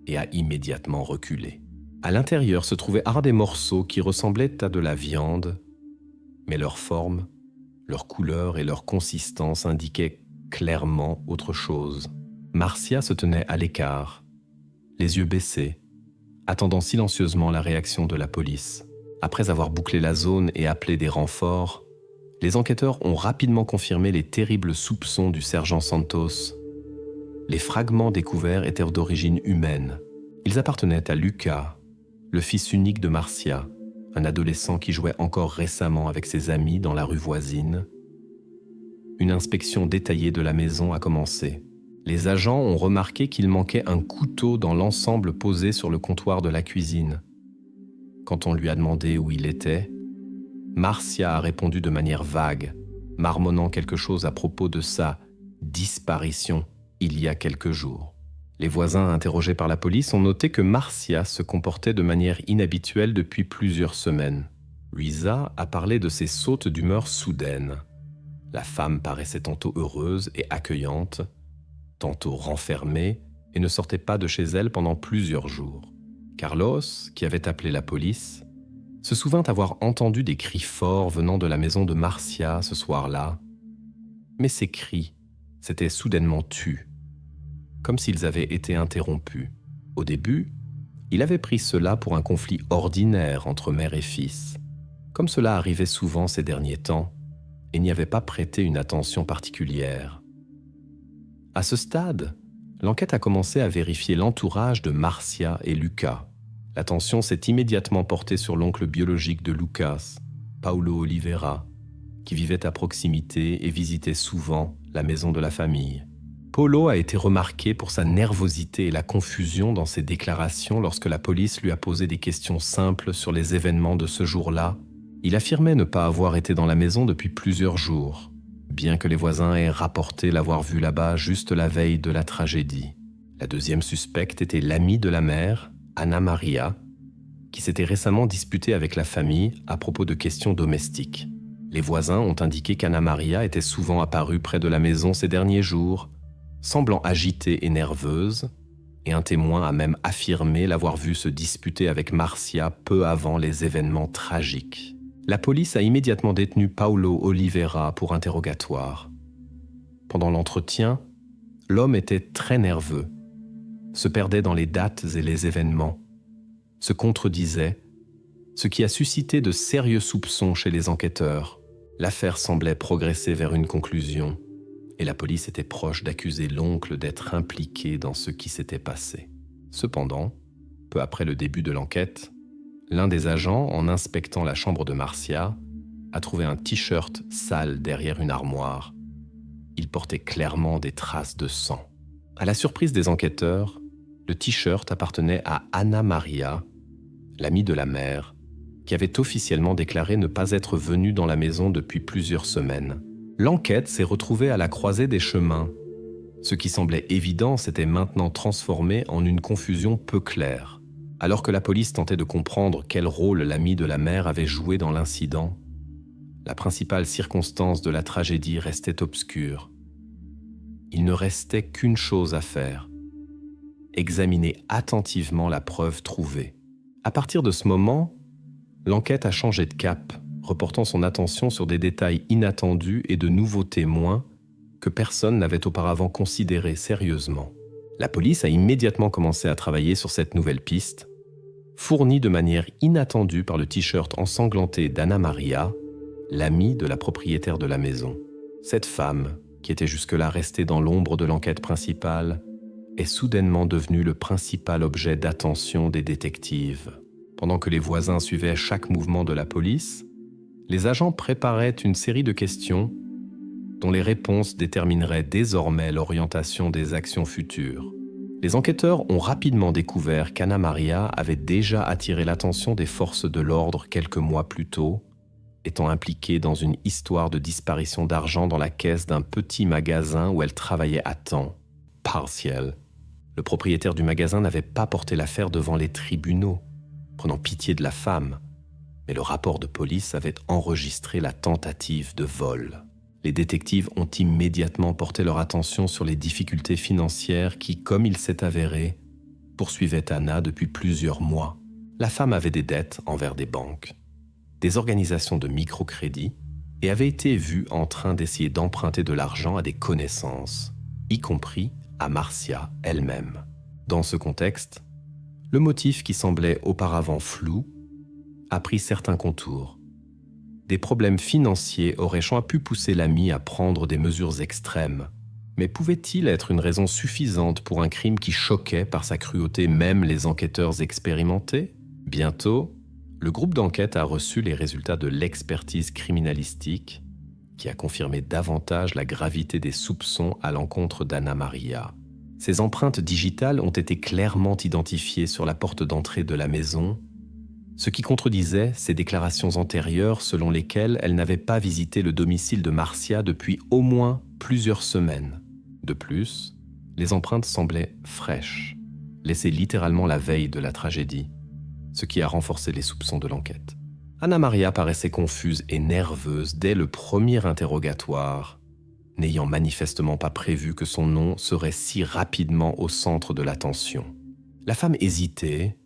et a immédiatement reculé. À l'intérieur se trouvaient des morceaux qui ressemblaient à de la viande, mais leur forme, leur couleur et leur consistance indiquaient clairement autre chose. Marcia se tenait à l'écart, les yeux baissés, attendant silencieusement la réaction de la police. Après avoir bouclé la zone et appelé des renforts, les enquêteurs ont rapidement confirmé les terribles soupçons du sergent Santos. Les fragments découverts étaient d'origine humaine. Ils appartenaient à Lucas, le fils unique de Marcia, un adolescent qui jouait encore récemment avec ses amis dans la rue voisine. Une inspection détaillée de la maison a commencé. Les agents ont remarqué qu'il manquait un couteau dans l'ensemble posé sur le comptoir de la cuisine. Quand on lui a demandé où il était, Marcia a répondu de manière vague, marmonnant quelque chose à propos de sa disparition il y a quelques jours. Les voisins interrogés par la police ont noté que Marcia se comportait de manière inhabituelle depuis plusieurs semaines. Luisa a parlé de ses sautes d'humeur soudaines. La femme paraissait tantôt heureuse et accueillante, tantôt renfermée et ne sortait pas de chez elle pendant plusieurs jours. Carlos, qui avait appelé la police, se souvint avoir entendu des cris forts venant de la maison de Marcia ce soir-là, mais ces cris s'étaient soudainement tus, comme s'ils avaient été interrompus. Au début, il avait pris cela pour un conflit ordinaire entre mère et fils. Comme cela arrivait souvent ces derniers temps, et n'y avait pas prêté une attention particulière. À ce stade, l'enquête a commencé à vérifier l'entourage de Marcia et Lucas. L'attention s'est immédiatement portée sur l'oncle biologique de Lucas, Paulo Oliveira, qui vivait à proximité et visitait souvent la maison de la famille. Paulo a été remarqué pour sa nervosité et la confusion dans ses déclarations lorsque la police lui a posé des questions simples sur les événements de ce jour-là. Il affirmait ne pas avoir été dans la maison depuis plusieurs jours, bien que les voisins aient rapporté l'avoir vu là-bas juste la veille de la tragédie. La deuxième suspecte était l'amie de la mère, Anna Maria, qui s'était récemment disputée avec la famille à propos de questions domestiques. Les voisins ont indiqué qu'Anna Maria était souvent apparue près de la maison ces derniers jours, semblant agitée et nerveuse, et un témoin a même affirmé l'avoir vue se disputer avec Marcia peu avant les événements tragiques. La police a immédiatement détenu Paulo Oliveira pour interrogatoire. Pendant l'entretien, l'homme était très nerveux, se perdait dans les dates et les événements, se contredisait, ce qui a suscité de sérieux soupçons chez les enquêteurs. L'affaire semblait progresser vers une conclusion, et la police était proche d'accuser l'oncle d'être impliqué dans ce qui s'était passé. Cependant, peu après le début de l'enquête, l'un des agents, en inspectant la chambre de Marcia, a trouvé un t-shirt sale derrière une armoire. Il portait clairement des traces de sang. À la surprise des enquêteurs, le t-shirt appartenait à Anna Maria, l'amie de la mère, qui avait officiellement déclaré ne pas être venue dans la maison depuis plusieurs semaines. L'enquête s'est retrouvée à la croisée des chemins. Ce qui semblait évident s'était maintenant transformé en une confusion peu claire. Alors que la police tentait de comprendre quel rôle l'ami de la mère avait joué dans l'incident, la principale circonstance de la tragédie restait obscure. Il ne restait qu'une chose à faire: examiner attentivement la preuve trouvée. À partir de ce moment, l'enquête a changé de cap, reportant son attention sur des détails inattendus et de nouveaux témoins que personne n'avait auparavant considérés sérieusement. La police a immédiatement commencé à travailler sur cette nouvelle piste, fournie de manière inattendue par le t-shirt ensanglanté d'Anna Maria, l'amie de la propriétaire de la maison. Cette femme, qui était jusque-là restée dans l'ombre de l'enquête principale, est soudainement devenue le principal objet d'attention des détectives. Pendant que les voisins suivaient chaque mouvement de la police, les agents préparaient une série de questions dont les réponses détermineraient désormais l'orientation des actions futures. Les enquêteurs ont rapidement découvert qu'Anna Maria avait déjà attiré l'attention des forces de l'ordre quelques mois plus tôt, étant impliquée dans une histoire de disparition d'argent dans la caisse d'un petit magasin où elle travaillait à temps partiel. Le propriétaire du magasin n'avait pas porté l'affaire devant les tribunaux, prenant pitié de la femme, mais le rapport de police avait enregistré la tentative de vol. Les détectives ont immédiatement porté leur attention sur les difficultés financières qui, comme il s'est avéré, poursuivaient Anna depuis plusieurs mois. La femme avait des dettes envers des banques, des organisations de microcrédit, et avait été vue en train d'essayer d'emprunter de l'argent à des connaissances, y compris à Marcia elle-même. Dans ce contexte, le motif qui semblait auparavant flou a pris certains contours. Des problèmes financiers auraient pu pousser l'ami à prendre des mesures extrêmes. Mais pouvait-il être une raison suffisante pour un crime qui choquait par sa cruauté même les enquêteurs expérimentés? Bientôt, le groupe d'enquête a reçu les résultats de l'expertise criminalistique qui a confirmé davantage la gravité des soupçons à l'encontre d'Anna Maria. Ces empreintes digitales ont été clairement identifiées sur la porte d'entrée de la maison, ce qui contredisait ses déclarations antérieures selon lesquelles elle n'avait pas visité le domicile de Marcia depuis au moins plusieurs semaines. De plus, les empreintes semblaient fraîches, laissées littéralement la veille de la tragédie, ce qui a renforcé les soupçons de l'enquête. Anna Maria paraissait confuse et nerveuse dès le premier interrogatoire, n'ayant manifestement pas prévu que son nom serait si rapidement au centre de l'attention. La femme hésitait,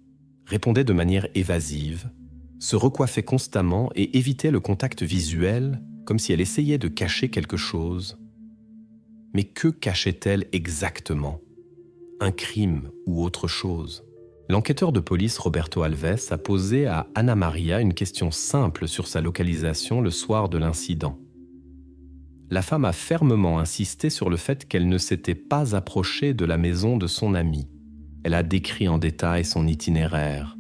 répondait de manière évasive, se recoiffait constamment et évitait le contact visuel comme si elle essayait de cacher quelque chose. Mais que cachait-elle exactement? Un crime ou autre chose? L'enquêteur de police Roberto Alves a posé à Ana Maria une question simple sur sa localisation le soir de l'incident. La femme a fermement insisté sur le fait qu'elle ne s'était pas approchée de la maison de son ami. Elle a décrit en détail son itinéraire.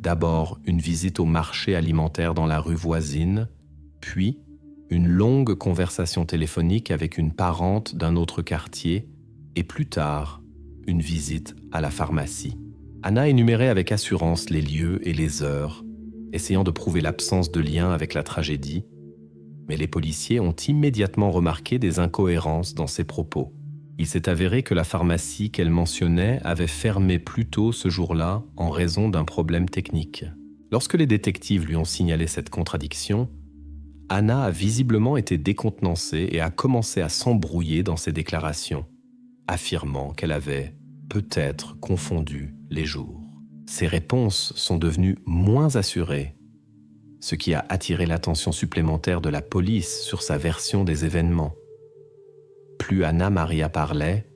D'abord, une visite au marché alimentaire dans la rue voisine, puis une longue conversation téléphonique avec une parente d'un autre quartier, et plus tard, une visite à la pharmacie. Anna énumérait avec assurance les lieux et les heures, essayant de prouver l'absence de lien avec la tragédie, mais les policiers ont immédiatement remarqué des incohérences dans ses propos. Il s'est avéré que la pharmacie qu'elle mentionnait avait fermé plus tôt ce jour-là en raison d'un problème technique. Lorsque les détectives lui ont signalé cette contradiction, Anna a visiblement été décontenancée et a commencé à s'embrouiller dans ses déclarations, affirmant qu'elle avait peut-être confondu les jours. Ses réponses sont devenues moins assurées, ce qui a attiré l'attention supplémentaire de la police sur sa version des événements. Plus Ana Maria parlait,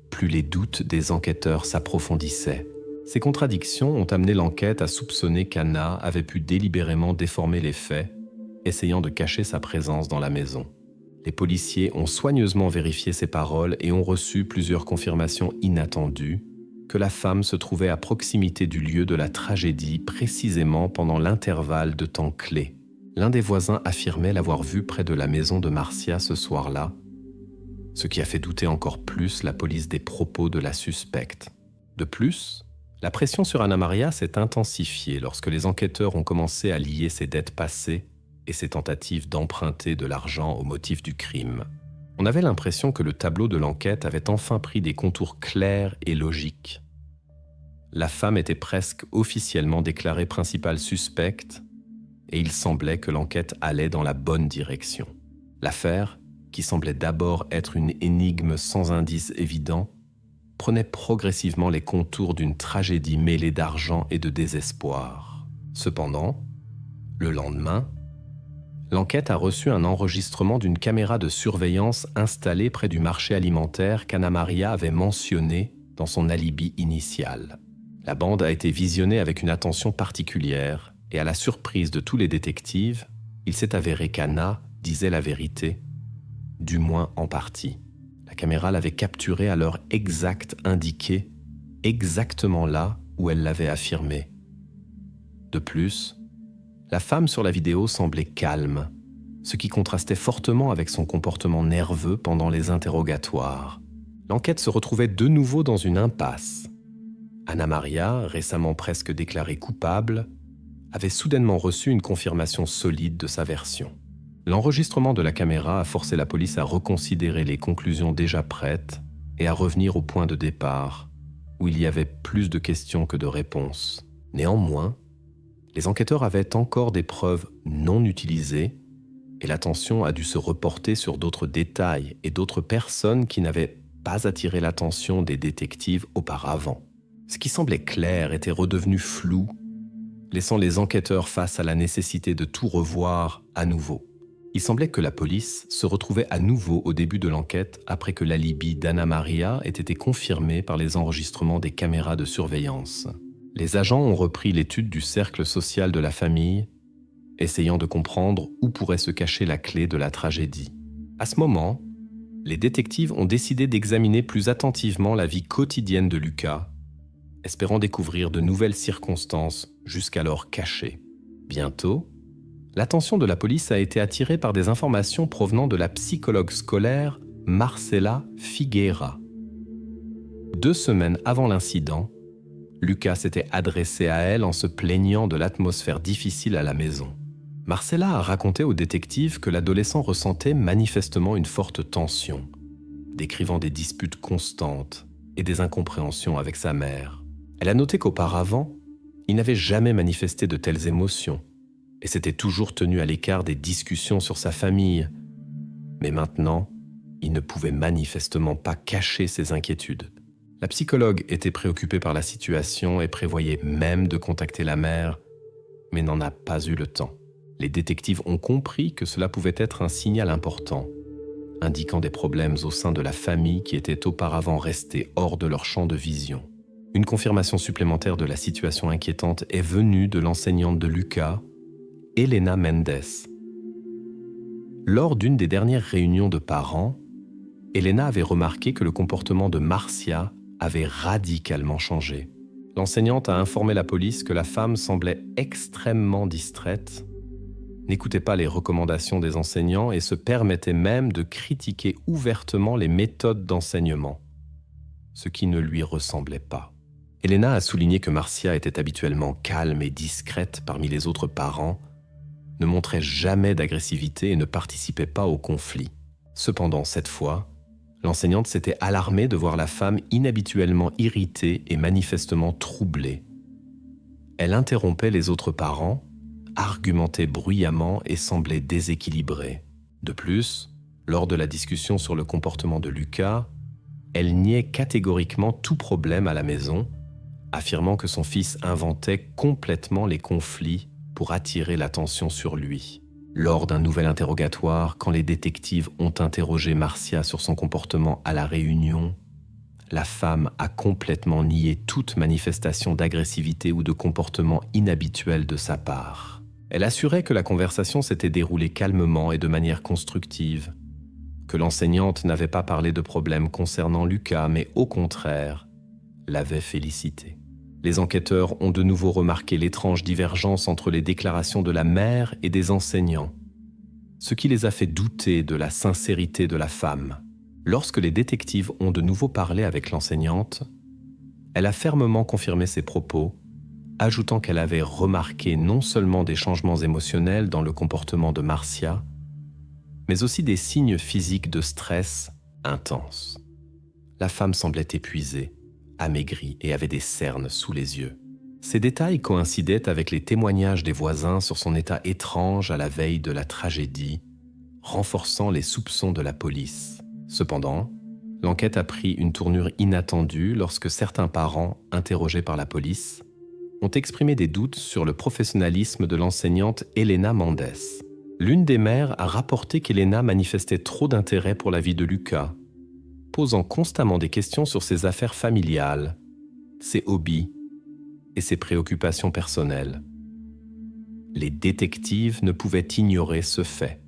plus les doutes des enquêteurs s'approfondissaient. Ces contradictions ont amené l'enquête à soupçonner qu'Anna avait pu délibérément déformer les faits, essayant de cacher sa présence dans la maison. Les policiers ont soigneusement vérifié ses paroles et ont reçu plusieurs confirmations inattendues que la femme se trouvait à proximité du lieu de la tragédie précisément pendant l'intervalle de temps clé. L'un des voisins affirmait l'avoir vue près de la maison de Marcia ce soir-là, ce qui a fait douter encore plus la police des propos de la suspecte. De plus, la pression sur Ana Maria s'est intensifiée lorsque les enquêteurs ont commencé à lier ses dettes passées et ses tentatives d'emprunter de l'argent au motif du crime. On avait l'impression que le tableau de l'enquête avait enfin pris des contours clairs et logiques. La femme était presque officiellement déclarée principale suspecte et il semblait que l'enquête allait dans la bonne direction. L'affaire, qui semblait d'abord être une énigme sans indice évident, prenait progressivement les contours d'une tragédie mêlée d'argent et de désespoir. Cependant, le lendemain, l'enquête a reçu un enregistrement d'une caméra de surveillance installée près du marché alimentaire qu'Ana Maria avait mentionné dans son alibi initial. La bande a été visionnée avec une attention particulière et à la surprise de tous les détectives, il s'est avéré qu'Anna disait la vérité, du moins en partie. La caméra l'avait capturée à l'heure exacte indiquée, exactement là où elle l'avait affirmé. De plus, la femme sur la vidéo semblait calme, ce qui contrastait fortement avec son comportement nerveux pendant les interrogatoires. L'enquête se retrouvait de nouveau dans une impasse. Ana Maria, récemment presque déclarée coupable, avait soudainement reçu une confirmation solide de sa version. L'enregistrement de la caméra a forcé la police à reconsidérer les conclusions déjà prêtes et à revenir au point de départ, où il y avait plus de questions que de réponses. Néanmoins, les enquêteurs avaient encore des preuves non utilisées et l'attention a dû se reporter sur d'autres détails et d'autres personnes qui n'avaient pas attiré l'attention des détectives auparavant. Ce qui semblait clair était redevenu flou, laissant les enquêteurs face à la nécessité de tout revoir à nouveau. Il semblait que la police se retrouvait à nouveau au début de l'enquête après que l'alibi d'Ana Maria ait été confirmé par les enregistrements des caméras de surveillance. Les agents ont repris l'étude du cercle social de la famille, essayant de comprendre où pourrait se cacher la clé de la tragédie. À ce moment, les détectives ont décidé d'examiner plus attentivement la vie quotidienne de Lucas, espérant découvrir de nouvelles circonstances jusqu'alors cachées. Bientôt, l'attention de la police a été attirée par des informations provenant de la psychologue scolaire Marcela Figueira. 2 semaines avant l'incident, Lucas s'était adressé à elle en se plaignant de l'atmosphère difficile à la maison. Marcela a raconté au détective que l'adolescent ressentait manifestement une forte tension, décrivant des disputes constantes et des incompréhensions avec sa mère. Elle a noté qu'auparavant, il n'avait jamais manifesté de telles émotions et s'était toujours tenu à l'écart des discussions sur sa famille. Mais maintenant, il ne pouvait manifestement pas cacher ses inquiétudes. La psychologue était préoccupée par la situation et prévoyait même de contacter la mère, mais n'en a pas eu le temps. Les détectives ont compris que cela pouvait être un signal important, indiquant des problèmes au sein de la famille qui étaient auparavant restés hors de leur champ de vision. Une confirmation supplémentaire de la situation inquiétante est venue de l'enseignante de Lucas, Elena Mendes. Lors d'une des dernières réunions de parents, Elena avait remarqué que le comportement de Marcia avait radicalement changé. L'enseignante a informé la police que la femme semblait extrêmement distraite, n'écoutait pas les recommandations des enseignants et se permettait même de critiquer ouvertement les méthodes d'enseignement, ce qui ne lui ressemblait pas. Elena a souligné que Marcia était habituellement calme et discrète parmi les autres parents, ne montrait jamais d'agressivité et ne participait pas au conflit. Cependant, cette fois, l'enseignante s'était alarmée de voir la femme inhabituellement irritée et manifestement troublée. Elle interrompait les autres parents, argumentait bruyamment et semblait déséquilibrée. De plus, lors de la discussion sur le comportement de Lucas, elle niait catégoriquement tout problème à la maison, affirmant que son fils inventait complètement les conflits pour attirer l'attention sur lui. Lors d'un nouvel interrogatoire, quand les détectives ont interrogé Marcia sur son comportement à la réunion, la femme a complètement nié toute manifestation d'agressivité ou de comportement inhabituel de sa part. Elle assurait que la conversation s'était déroulée calmement et de manière constructive, que l'enseignante n'avait pas parlé de problèmes concernant Lucas, mais au contraire, l'avait félicité. Les enquêteurs ont de nouveau remarqué l'étrange divergence entre les déclarations de la mère et des enseignants, ce qui les a fait douter de la sincérité de la femme. Lorsque les détectives ont de nouveau parlé avec l'enseignante, elle a fermement confirmé ses propos, ajoutant qu'elle avait remarqué non seulement des changements émotionnels dans le comportement de Marcia, mais aussi des signes physiques de stress intenses. La femme semblait épuisée, amaigrie et avait des cernes sous les yeux. Ces détails coïncidaient avec les témoignages des voisins sur son état étrange à la veille de la tragédie, renforçant les soupçons de la police. Cependant, l'enquête a pris une tournure inattendue lorsque certains parents, interrogés par la police, ont exprimé des doutes sur le professionnalisme de l'enseignante Elena Mendes. L'une des mères a rapporté qu'Elena manifestait trop d'intérêt pour la vie de Lucas, posant constamment des questions sur ses affaires familiales, ses hobbies et ses préoccupations personnelles. Les détectives ne pouvaient ignorer ce fait.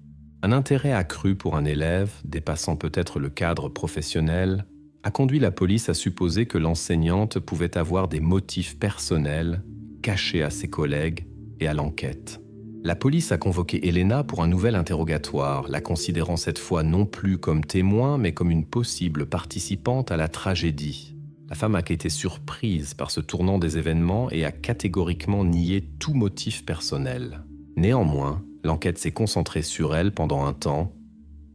Un intérêt accru pour un élève, dépassant peut-être le cadre professionnel, a conduit la police à supposer que l'enseignante pouvait avoir des motifs personnels cachés à ses collègues et à l'enquête. La police a convoqué Elena pour un nouvel interrogatoire, la considérant cette fois non plus comme témoin, mais comme une possible participante à la tragédie. La femme a été surprise par ce tournant des événements et a catégoriquement nié tout motif personnel. Néanmoins, l'enquête s'est concentrée sur elle pendant un temps,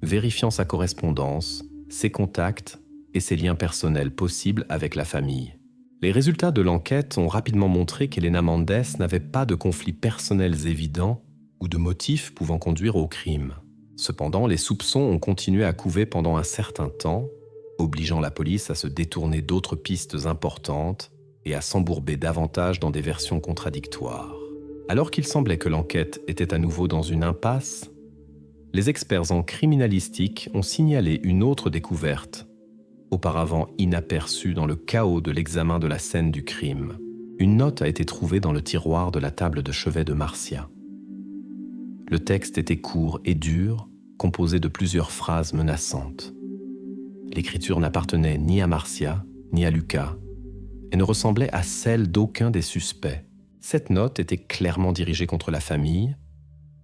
vérifiant sa correspondance, ses contacts et ses liens personnels possibles avec la famille. Les résultats de l'enquête ont rapidement montré qu'Elena Mendes n'avait pas de conflits personnels évidents ou de motifs pouvant conduire au crime. Cependant, les soupçons ont continué à couver pendant un certain temps, obligeant la police à se détourner d'autres pistes importantes et à s'embourber davantage dans des versions contradictoires. Alors qu'il semblait que l'enquête était à nouveau dans une impasse, les experts en criminalistique ont signalé une autre découverte, auparavant inaperçue dans le chaos de l'examen de la scène du crime. Une note a été trouvée dans le tiroir de la table de chevet de Marcia. Le texte était court et dur, composé de plusieurs phrases menaçantes. L'écriture n'appartenait ni à Marcia, ni à Lucas, et ne ressemblait à celle d'aucun des suspects. Cette note était clairement dirigée contre la famille,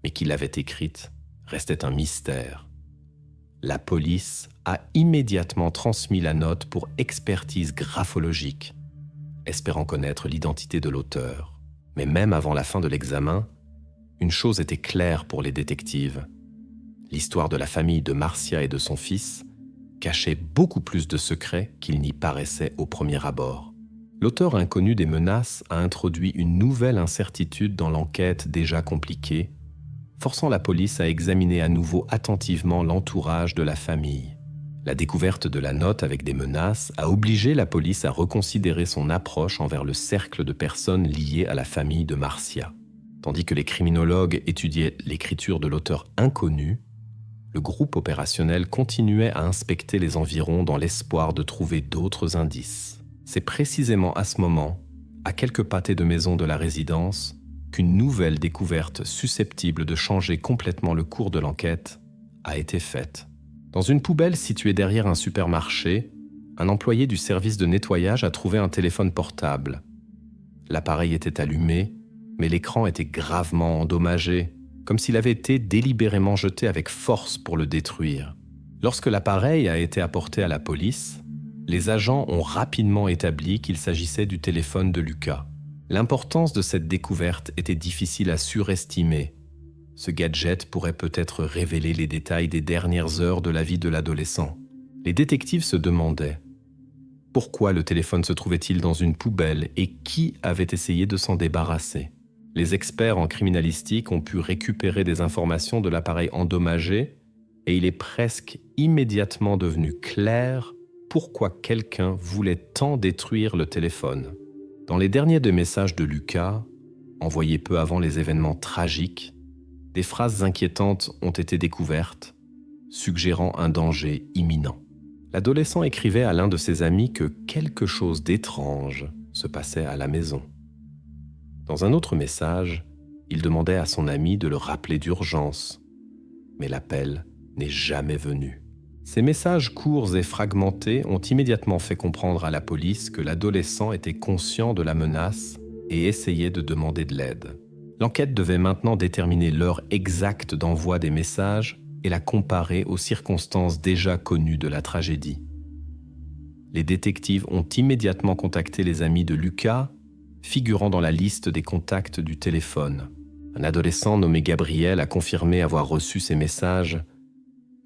mais qui l'avait écrite restait un mystère. La police a immédiatement transmis la note pour expertise graphologique, espérant connaître l'identité de l'auteur. Mais même avant la fin de l'examen, une chose était claire pour les détectives. L'histoire de la famille de Marcia et de son fils cachait beaucoup plus de secrets qu'il n'y paraissait au premier abord. L'auteur inconnu des menaces a introduit une nouvelle incertitude dans l'enquête déjà compliquée, forçant la police à examiner à nouveau attentivement l'entourage de la famille. La découverte de la note avec des menaces a obligé la police à reconsidérer son approche envers le cercle de personnes liées à la famille de Marcia. Tandis que les criminologues étudiaient l'écriture de l'auteur inconnu, le groupe opérationnel continuait à inspecter les environs dans l'espoir de trouver d'autres indices. C'est précisément à ce moment, à quelques pâtés de maison de la résidence, qu'une nouvelle découverte susceptible de changer complètement le cours de l'enquête a été faite. Dans une poubelle située derrière un supermarché, un employé du service de nettoyage a trouvé un téléphone portable. L'appareil était allumé, mais l'écran était gravement endommagé, comme s'il avait été délibérément jeté avec force pour le détruire. Lorsque l'appareil a été apporté à la police, les agents ont rapidement établi qu'il s'agissait du téléphone de Lucas. L'importance de cette découverte était difficile à surestimer. Ce gadget pourrait peut-être révéler les détails des dernières heures de la vie de l'adolescent. Les détectives se demandaient pourquoi le téléphone se trouvait-il dans une poubelle et qui avait essayé de s'en débarrasser. Les experts en criminalistique ont pu récupérer des informations de l'appareil endommagé et il est presque immédiatement devenu clair pourquoi quelqu'un voulait tant détruire le téléphone. Dans les derniers des messages de Lucas, envoyés peu avant les événements tragiques, des phrases inquiétantes ont été découvertes, suggérant un danger imminent. L'adolescent écrivait à l'un de ses amis que quelque chose d'étrange se passait à la maison. Dans un autre message, il demandait à son ami de le rappeler d'urgence, mais l'appel n'est jamais venu. Ces messages courts et fragmentés ont immédiatement fait comprendre à la police que l'adolescent était conscient de la menace et essayait de demander de l'aide. L'enquête devait maintenant déterminer l'heure exacte d'envoi des messages et la comparer aux circonstances déjà connues de la tragédie. Les détectives ont immédiatement contacté les amis de Lucas, figurant dans la liste des contacts du téléphone. Un adolescent nommé Gabriel a confirmé avoir reçu ces messages,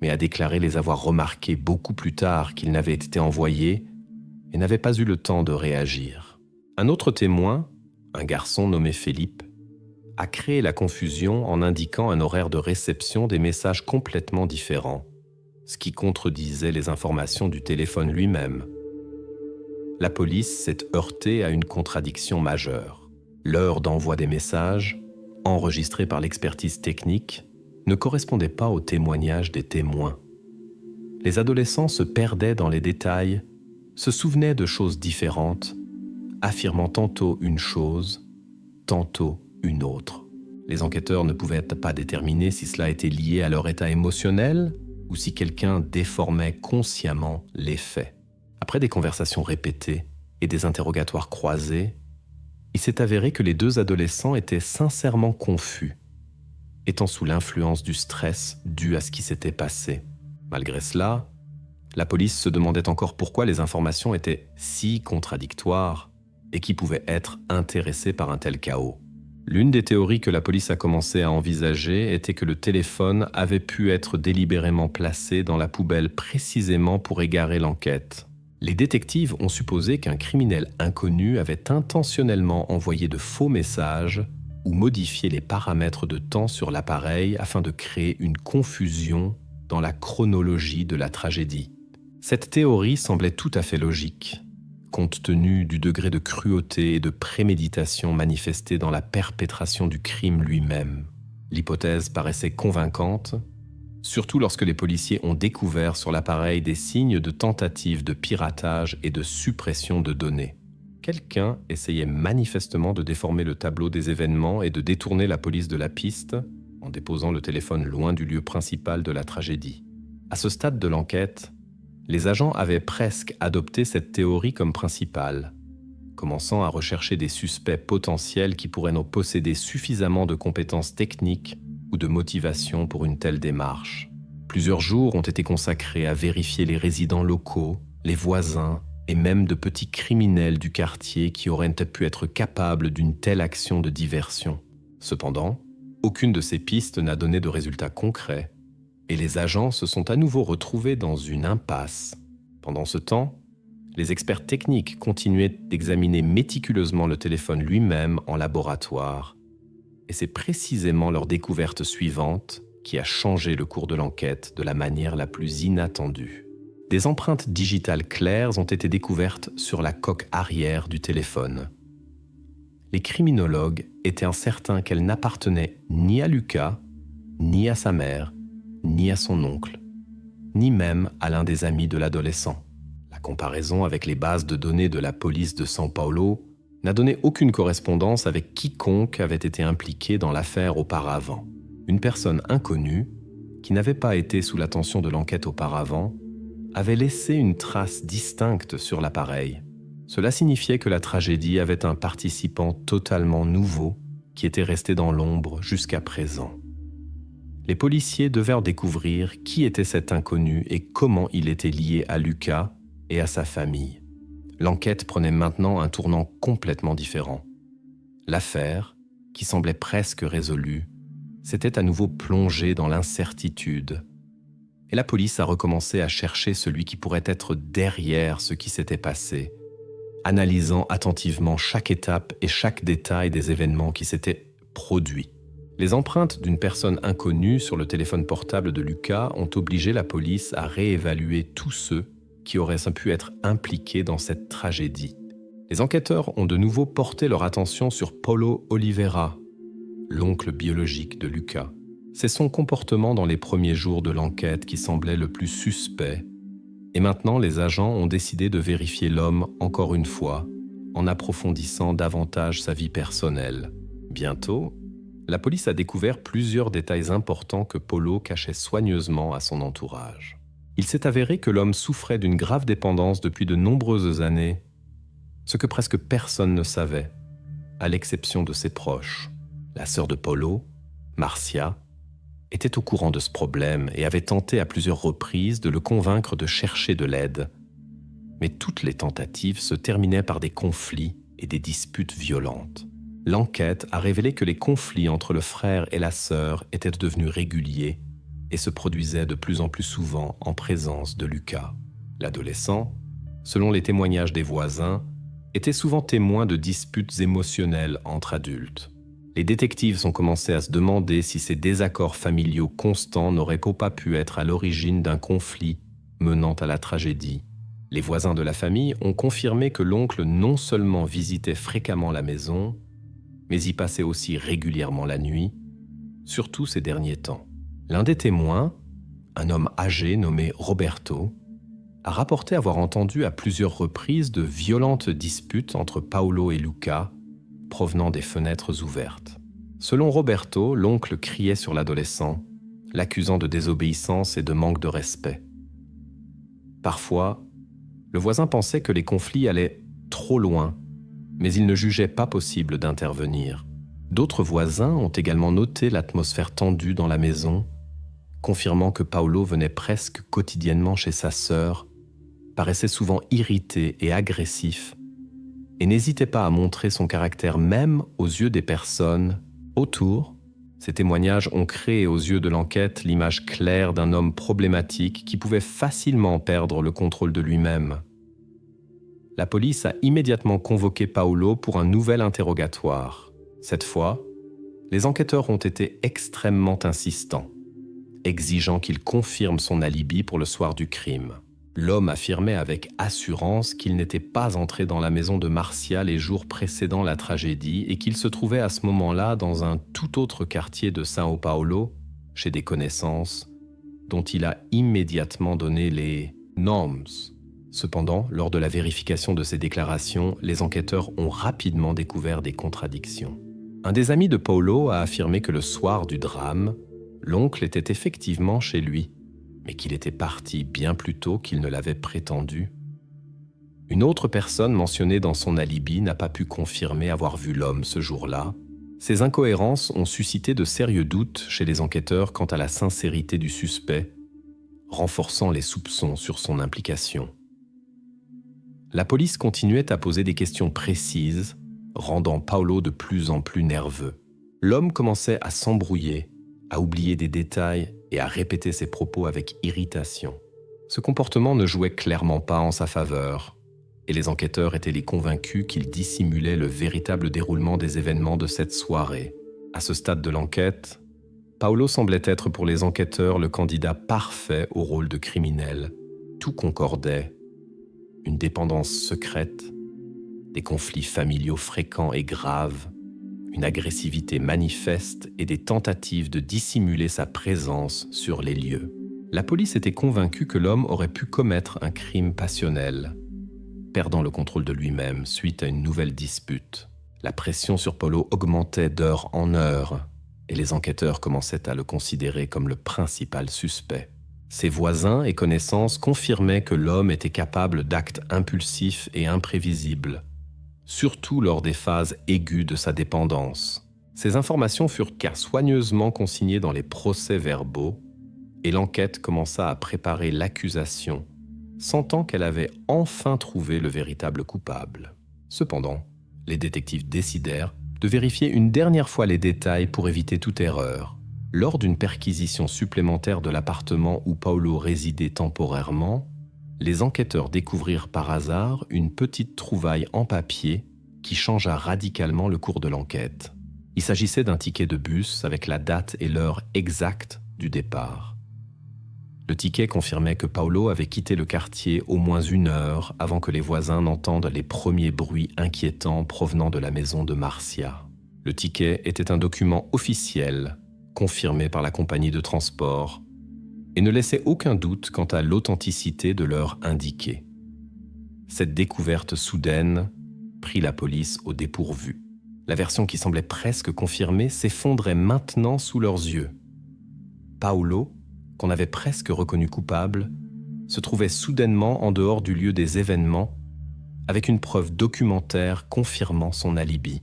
mais a déclaré les avoir remarqués beaucoup plus tard qu'ils n'avaient été envoyés et n'avait pas eu le temps de réagir. Un autre témoin, un garçon nommé Philippe, a créé la confusion en indiquant un horaire de réception des messages complètement différents, ce qui contredisait les informations du téléphone lui-même. La police s'est heurtée à une contradiction majeure. L'heure d'envoi des messages, enregistrée par l'expertise technique, ne correspondait pas aux témoignages des témoins. Les adolescents se perdaient dans les détails, se souvenaient de choses différentes, affirmant tantôt une chose, tantôt une autre. Les enquêteurs ne pouvaient pas déterminer si cela était lié à leur état émotionnel ou si quelqu'un déformait consciemment les faits. Après des conversations répétées et des interrogatoires croisés, il s'est avéré que les deux adolescents étaient sincèrement confus, étant sous l'influence du stress dû à ce qui s'était passé. Malgré cela, la police se demandait encore pourquoi les informations étaient si contradictoires et qui pouvaient être intéressés par un tel chaos. L'une des théories que la police a commencé à envisager était que le téléphone avait pu être délibérément placé dans la poubelle précisément pour égarer l'enquête. Les détectives ont supposé qu'un criminel inconnu avait intentionnellement envoyé de faux messages ou modifié les paramètres de temps sur l'appareil afin de créer une confusion dans la chronologie de la tragédie. Cette théorie semblait tout à fait logique, compte tenu du degré de cruauté et de préméditation manifesté dans la perpétration du crime lui-même. L'hypothèse paraissait convaincante, surtout lorsque les policiers ont découvert sur l'appareil des signes de tentative de piratage et de suppression de données. Quelqu'un essayait manifestement de déformer le tableau des événements et de détourner la police de la piste en déposant le téléphone loin du lieu principal de la tragédie. À ce stade de l'enquête, les agents avaient presque adopté cette théorie comme principale, commençant à rechercher des suspects potentiels qui pourraient nous posséder suffisamment de compétences techniques ou de motivation pour une telle démarche. Plusieurs jours ont été consacrés à vérifier les résidents locaux, les voisins et même de petits criminels du quartier qui auraient pu être capables d'une telle action de diversion. Cependant, aucune de ces pistes n'a donné de résultats concrets et les agents se sont à nouveau retrouvés dans une impasse. Pendant ce temps, les experts techniques continuaient d'examiner méticuleusement le téléphone lui-même en laboratoire. Et c'est précisément leur découverte suivante qui a changé le cours de l'enquête de la manière la plus inattendue. Des empreintes digitales claires ont été découvertes sur la coque arrière du téléphone. Les criminologues étaient certains qu'elles n'appartenaient ni à Lucas, ni à sa mère, ni à son oncle, ni même à l'un des amis de l'adolescent. La comparaison avec les bases de données de la police de São Paulo n'a donné aucune correspondance avec quiconque avait été impliqué dans l'affaire auparavant. Une personne inconnue, qui n'avait pas été sous l'attention de l'enquête auparavant, avait laissé une trace distincte sur l'appareil. Cela signifiait que la tragédie avait un participant totalement nouveau qui était resté dans l'ombre jusqu'à présent. Les policiers devaient découvrir qui était cet inconnu et comment il était lié à Lucas et à sa famille. L'enquête prenait maintenant un tournant complètement différent. L'affaire, qui semblait presque résolue, s'était à nouveau plongée dans l'incertitude. Et la police a recommencé à chercher celui qui pourrait être derrière ce qui s'était passé, analysant attentivement chaque étape et chaque détail des événements qui s'étaient produits. Les empreintes d'une personne inconnue sur le téléphone portable de Lucas ont obligé la police à réévaluer tous ceux qui auraient pu être impliqués dans cette tragédie. Les enquêteurs ont de nouveau porté leur attention sur Paulo Oliveira, l'oncle biologique de Lucas. C'est son comportement dans les premiers jours de l'enquête qui semblait le plus suspect. Et maintenant, les agents ont décidé de vérifier l'homme encore une fois, en approfondissant davantage sa vie personnelle. Bientôt, la police a découvert plusieurs détails importants que Paulo cachait soigneusement à son entourage. Il s'est avéré que l'homme souffrait d'une grave dépendance depuis de nombreuses années, ce que presque personne ne savait, à l'exception de ses proches. La sœur de Paulo, Marcia, était au courant de ce problème et avait tenté à plusieurs reprises de le convaincre de chercher de l'aide. Mais toutes les tentatives se terminaient par des conflits et des disputes violentes. L'enquête a révélé que les conflits entre le frère et la sœur étaient devenus réguliers et se produisaient de plus en plus souvent en présence de Lucas. L'adolescent, selon les témoignages des voisins, était souvent témoin de disputes émotionnelles entre adultes. Les détectives ont commencé à se demander si ces désaccords familiaux constants n'auraient pas pu être à l'origine d'un conflit menant à la tragédie. Les voisins de la famille ont confirmé que l'oncle non seulement visitait fréquemment la maison, mais y passait aussi régulièrement la nuit, surtout ces derniers temps. L'un des témoins, un homme âgé nommé Roberto, a rapporté avoir entendu à plusieurs reprises de violentes disputes entre Paulo et Lucas, provenant des fenêtres ouvertes. Selon Roberto, l'oncle criait sur l'adolescent, l'accusant de désobéissance et de manque de respect. Parfois, le voisin pensait que les conflits allaient trop loin, mais il ne jugeait pas possible d'intervenir. D'autres voisins ont également noté l'atmosphère tendue dans la maison, confirmant que Paulo venait presque quotidiennement chez sa sœur, paraissait souvent irrité et agressif, et n'hésitait pas à montrer son caractère même aux yeux des personnes autour. Ces témoignages ont créé aux yeux de l'enquête l'image claire d'un homme problématique qui pouvait facilement perdre le contrôle de lui-même. La police a immédiatement convoqué Paulo pour un nouvel interrogatoire. Cette fois, les enquêteurs ont été extrêmement insistants, exigeant qu'il confirme son alibi pour le soir du crime. L'homme affirmait avec assurance qu'il n'était pas entré dans la maison de Marcia les jours précédant la tragédie et qu'il se trouvait à ce moment-là dans un tout autre quartier de São Paulo, chez des connaissances, dont il a immédiatement donné les noms. Cependant, lors de la vérification de ces déclarations, les enquêteurs ont rapidement découvert des contradictions. Un des amis de Paulo a affirmé que le soir du drame, l'oncle était effectivement chez lui, mais qu'il était parti bien plus tôt qu'il ne l'avait prétendu. Une autre personne mentionnée dans son alibi n'a pas pu confirmer avoir vu l'homme ce jour-là. Ces incohérences ont suscité de sérieux doutes chez les enquêteurs quant à la sincérité du suspect, renforçant les soupçons sur son implication. La police continuait à poser des questions précises, rendant Paulo de plus en plus nerveux. L'homme commençait à s'embrouiller, à oublier des détails et à répéter ses propos avec irritation. Ce comportement ne jouait clairement pas en sa faveur, et les enquêteurs étaient les convaincus qu'il dissimulait le véritable déroulement des événements de cette soirée. À ce stade de l'enquête, Paulo semblait être pour les enquêteurs le candidat parfait au rôle de criminel. Tout concordait. Une dépendance secrète, des conflits familiaux fréquents et graves, une agressivité manifeste et des tentatives de dissimuler sa présence sur les lieux. La police était convaincue que l'homme aurait pu commettre un crime passionnel, perdant le contrôle de lui-même suite à une nouvelle dispute. La pression sur Paulo augmentait d'heure en heure et les enquêteurs commençaient à le considérer comme le principal suspect. Ses voisins et connaissances confirmaient que l'homme était capable d'actes impulsifs et imprévisibles, surtout lors des phases aiguës de sa dépendance. Ces informations furent soigneusement consignées dans les procès-verbaux et l'enquête commença à préparer l'accusation, sentant qu'elle avait enfin trouvé le véritable coupable. Cependant, les détectives décidèrent de vérifier une dernière fois les détails pour éviter toute erreur. Lors d'une perquisition supplémentaire de l'appartement où Paulo résidait temporairement, les enquêteurs découvrirent par hasard une petite trouvaille en papier qui changea radicalement le cours de l'enquête. Il s'agissait d'un ticket de bus avec la date et l'heure exacte du départ. Le ticket confirmait que Paulo avait quitté le quartier au moins 1 heure avant que les voisins n'entendent les premiers bruits inquiétants provenant de la maison de Marcia. Le ticket était un document officiel, confirmé par la compagnie de transport, et ne laissait aucun doute quant à l'authenticité de l'heure indiquée. Cette découverte soudaine prit la police au dépourvu. La version qui semblait presque confirmée s'effondrait maintenant sous leurs yeux. Paulo, qu'on avait presque reconnu coupable, se trouvait soudainement en dehors du lieu des événements, avec une preuve documentaire confirmant son alibi.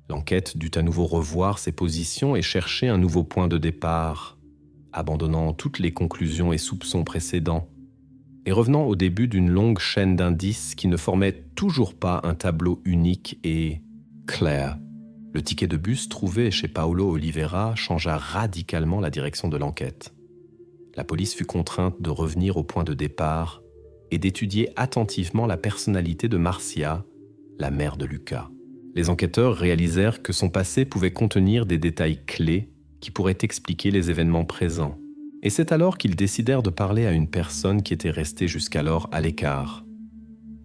L'enquête dut à nouveau revoir ses positions et chercher un nouveau point de départ, abandonnant toutes les conclusions et soupçons précédents, et revenant au début d'une longue chaîne d'indices qui ne formait toujours pas un tableau unique et clair. Le ticket de bus trouvé chez Paulo Oliveira changea radicalement la direction de l'enquête. La police fut contrainte de revenir au point de départ et d'étudier attentivement la personnalité de Marcia, la mère de Lucas. Les enquêteurs réalisèrent que son passé pouvait contenir des détails clés qui pourraient expliquer les événements présents. Et c'est alors qu'ils décidèrent de parler à une personne qui était restée jusqu'alors à l'écart.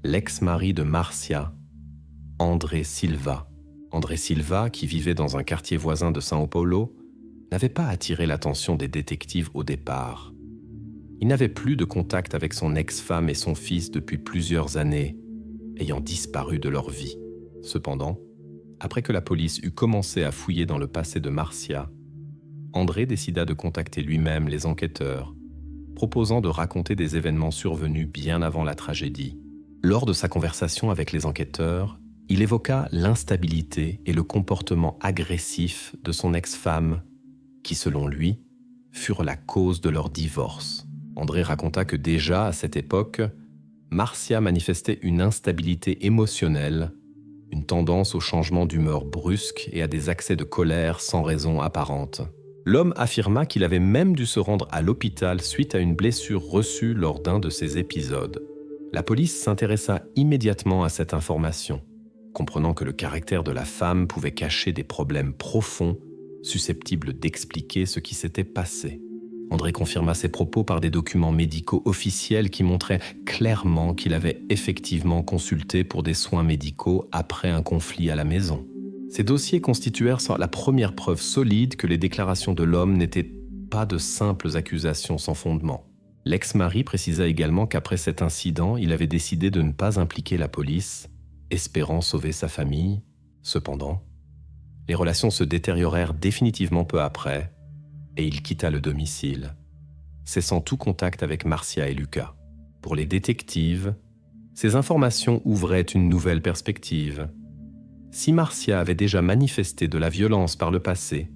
L'ex-mari de Marcia, André Silva. André Silva, qui vivait dans un quartier voisin de São Paulo, n'avait pas attiré l'attention des détectives au départ. Il n'avait plus de contact avec son ex-femme et son fils depuis plusieurs années, ayant disparu de leur vie. Cependant, après que la police eut commencé à fouiller dans le passé de Marcia, André décida de contacter lui-même les enquêteurs, proposant de raconter des événements survenus bien avant la tragédie. Lors de sa conversation avec les enquêteurs, il évoqua l'instabilité et le comportement agressif de son ex-femme, qui, selon lui, furent la cause de leur divorce. André raconta que déjà, à cette époque, Marcia manifestait une instabilité émotionnelle, une tendance au changement d'humeur brusque et à des accès de colère sans raison apparente. L'homme affirma qu'il avait même dû se rendre à l'hôpital suite à une blessure reçue lors d'un de ces épisodes. La police s'intéressa immédiatement à cette information, comprenant que le caractère de la femme pouvait cacher des problèmes profonds susceptibles d'expliquer ce qui s'était passé. André confirma ses propos par des documents médicaux officiels qui montraient clairement qu'il avait effectivement consulté pour des soins médicaux après un conflit à la maison. Ces dossiers constituèrent la première preuve solide que les déclarations de l'homme n'étaient pas de simples accusations sans fondement. L'ex-mari précisa également qu'après cet incident, il avait décidé de ne pas impliquer la police, espérant sauver sa famille. Cependant, les relations se détériorèrent définitivement peu après et il quitta le domicile, cessant tout contact avec Marcia et Lucas. Pour les détectives, ces informations ouvraient une nouvelle perspective. Si Marcia avait déjà manifesté de la violence par le passé,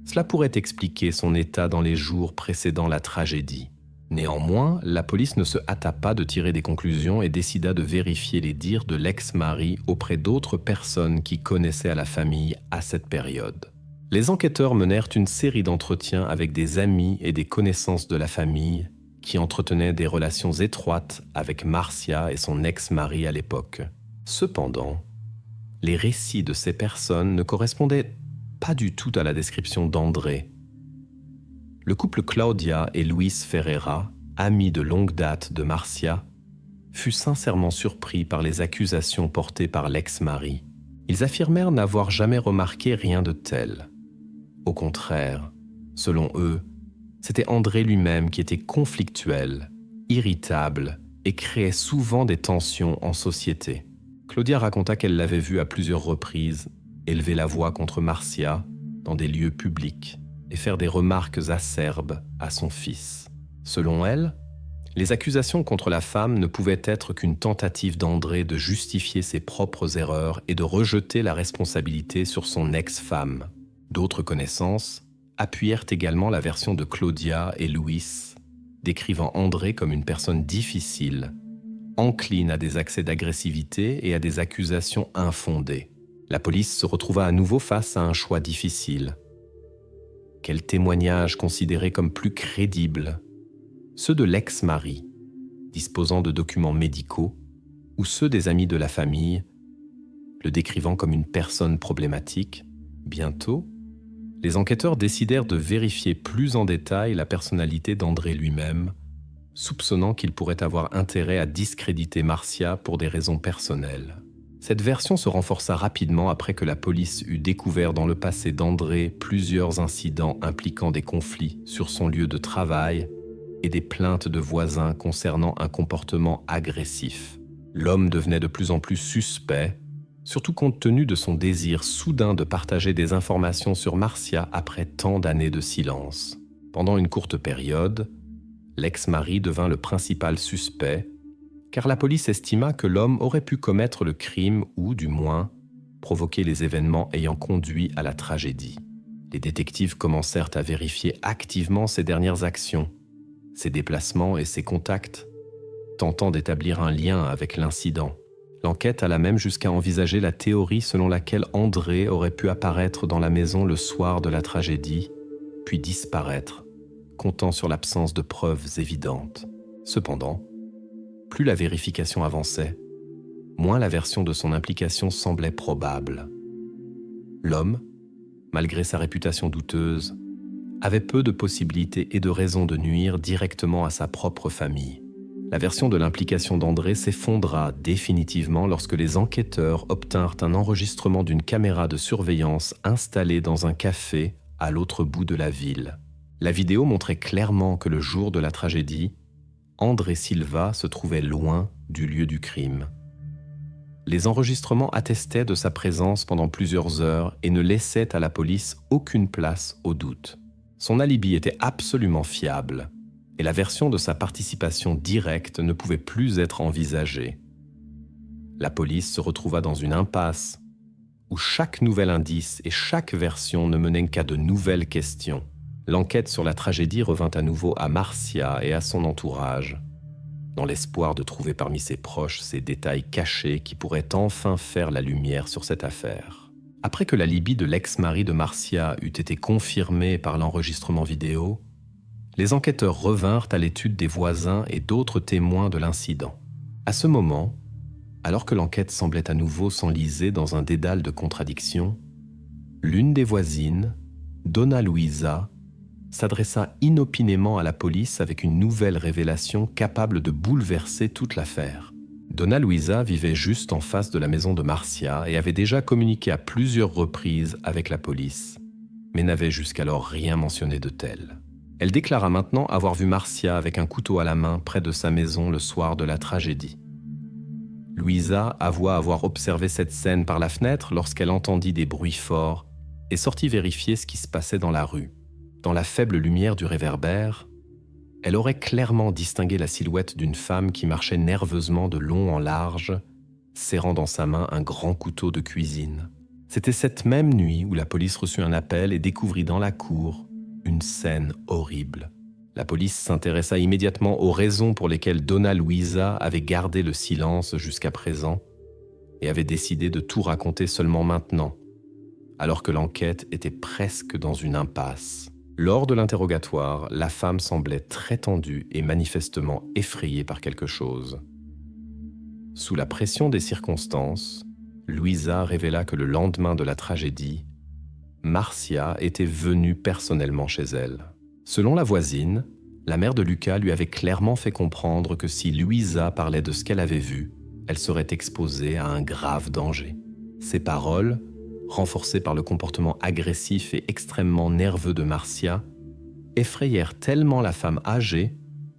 cela pourrait expliquer son état dans les jours précédant la tragédie. Néanmoins, la police ne se hâta pas de tirer des conclusions et décida de vérifier les dires de l'ex-mari auprès d'autres personnes qui connaissaient la famille à cette période. Les enquêteurs menèrent une série d'entretiens avec des amis et des connaissances de la famille qui entretenaient des relations étroites avec Marcia et son ex-mari à l'époque. Cependant, les récits de ces personnes ne correspondaient pas du tout à la description d'André. Le couple Claudia et Luis Ferreira, amis de longue date de Marcia, fut sincèrement surpris par les accusations portées par l'ex-mari. Ils affirmèrent n'avoir jamais remarqué rien de tel. Au contraire, selon eux, C'était André lui-même qui était conflictuel, irritable et créait souvent des tensions en société. Claudia raconta qu'elle l'avait vu à plusieurs reprises élever la voix contre Marcia dans des lieux publics et faire des remarques acerbes à son fils. Selon elle, les accusations contre la femme ne pouvaient être qu'une tentative d'André de justifier ses propres erreurs et de rejeter la responsabilité sur son ex-femme. D'autres connaissances appuyèrent également la version de Claudia et Luis, décrivant André comme une personne difficile, encline à des accès d'agressivité et à des accusations infondées. La police se retrouva à nouveau face à un choix difficile. Quels témoignages considérer comme plus crédibles ? Ceux de l'ex-mari, disposant de documents médicaux, ou ceux des amis de la famille, le décrivant comme une personne problématique. Bientôt, les enquêteurs décidèrent de vérifier plus en détail la personnalité d'André lui-même, soupçonnant qu'il pourrait avoir intérêt à discréditer Marcia pour des raisons personnelles. Cette version se renforça rapidement après que la police eut découvert dans le passé d'André plusieurs incidents impliquant des conflits sur son lieu de travail et des plaintes de voisins concernant un comportement agressif. L'homme devenait de plus en plus suspect, surtout compte tenu de son désir soudain de partager des informations sur Marcia après tant d'années de silence. Pendant une courte période, l'ex-mari devint le principal suspect, car la police estima que l'homme aurait pu commettre le crime ou, du moins, provoquer les événements ayant conduit à la tragédie. Les détectives commencèrent à vérifier activement ses dernières actions, ses déplacements et ses contacts, tentant d'établir un lien avec l'incident. L'enquête alla même jusqu'à envisager la théorie selon laquelle André aurait pu apparaître dans la maison le soir de la tragédie, puis disparaître, comptant sur l'absence de preuves évidentes. Cependant, plus la vérification avançait, moins la version de son implication semblait probable. L'homme, malgré sa réputation douteuse, avait peu de possibilités et de raisons de nuire directement à sa propre famille. La version de l'implication d'André s'effondra définitivement lorsque les enquêteurs obtinrent un enregistrement d'une caméra de surveillance installée dans un café à l'autre bout de la ville. La vidéo montrait clairement que le jour de la tragédie, André Silva se trouvait loin du lieu du crime. Les enregistrements attestaient de sa présence pendant plusieurs heures et ne laissaient à la police aucune place au doute. Son alibi était absolument fiable, et la version de sa participation directe ne pouvait plus être envisagée. La police se retrouva dans une impasse, où chaque nouvel indice et chaque version ne menaient qu'à de nouvelles questions. L'enquête sur la tragédie revint à nouveau à Marcia et à son entourage, dans l'espoir de trouver parmi ses proches ces détails cachés qui pourraient enfin faire la lumière sur cette affaire. Après que l'alibi de l'ex-mari de Marcia eut été confirmé par l'enregistrement vidéo, les enquêteurs revinrent à l'étude des voisins et d'autres témoins de l'incident. À ce moment, alors que l'enquête semblait à nouveau s'enliser dans un dédale de contradictions, l'une des voisines, Donna Luisa, s'adressa inopinément à la police avec une nouvelle révélation capable de bouleverser toute l'affaire. Donna Luisa vivait juste en face de la maison de Marcia et avait déjà communiqué à plusieurs reprises avec la police, mais n'avait jusqu'alors rien mentionné de tel. Elle déclara maintenant avoir vu Marcia avec un couteau à la main près de sa maison le soir de la tragédie. Luisa avoua avoir observé cette scène par la fenêtre lorsqu'elle entendit des bruits forts et sortit vérifier ce qui se passait dans la rue. Dans la faible lumière du réverbère, elle aurait clairement distingué la silhouette d'une femme qui marchait nerveusement de long en large, serrant dans sa main un grand couteau de cuisine. C'était cette même nuit où la police reçut un appel et découvrit dans la cour une scène horrible. La police s'intéressa immédiatement aux raisons pour lesquelles Donna Luisa avait gardé le silence jusqu'à présent et avait décidé de tout raconter seulement maintenant, alors que l'enquête était presque dans une impasse. Lors de l'interrogatoire, la femme semblait très tendue et manifestement effrayée par quelque chose. Sous la pression des circonstances, Luisa révéla que le lendemain de la tragédie, Marcia était venue personnellement chez elle. Selon la voisine, la mère de Lucas lui avait clairement fait comprendre que si Luisa parlait de ce qu'elle avait vu, elle serait exposée à un grave danger. Ces paroles, renforcée par le comportement agressif et extrêmement nerveux de Marcia, effrayèrent tellement la femme âgée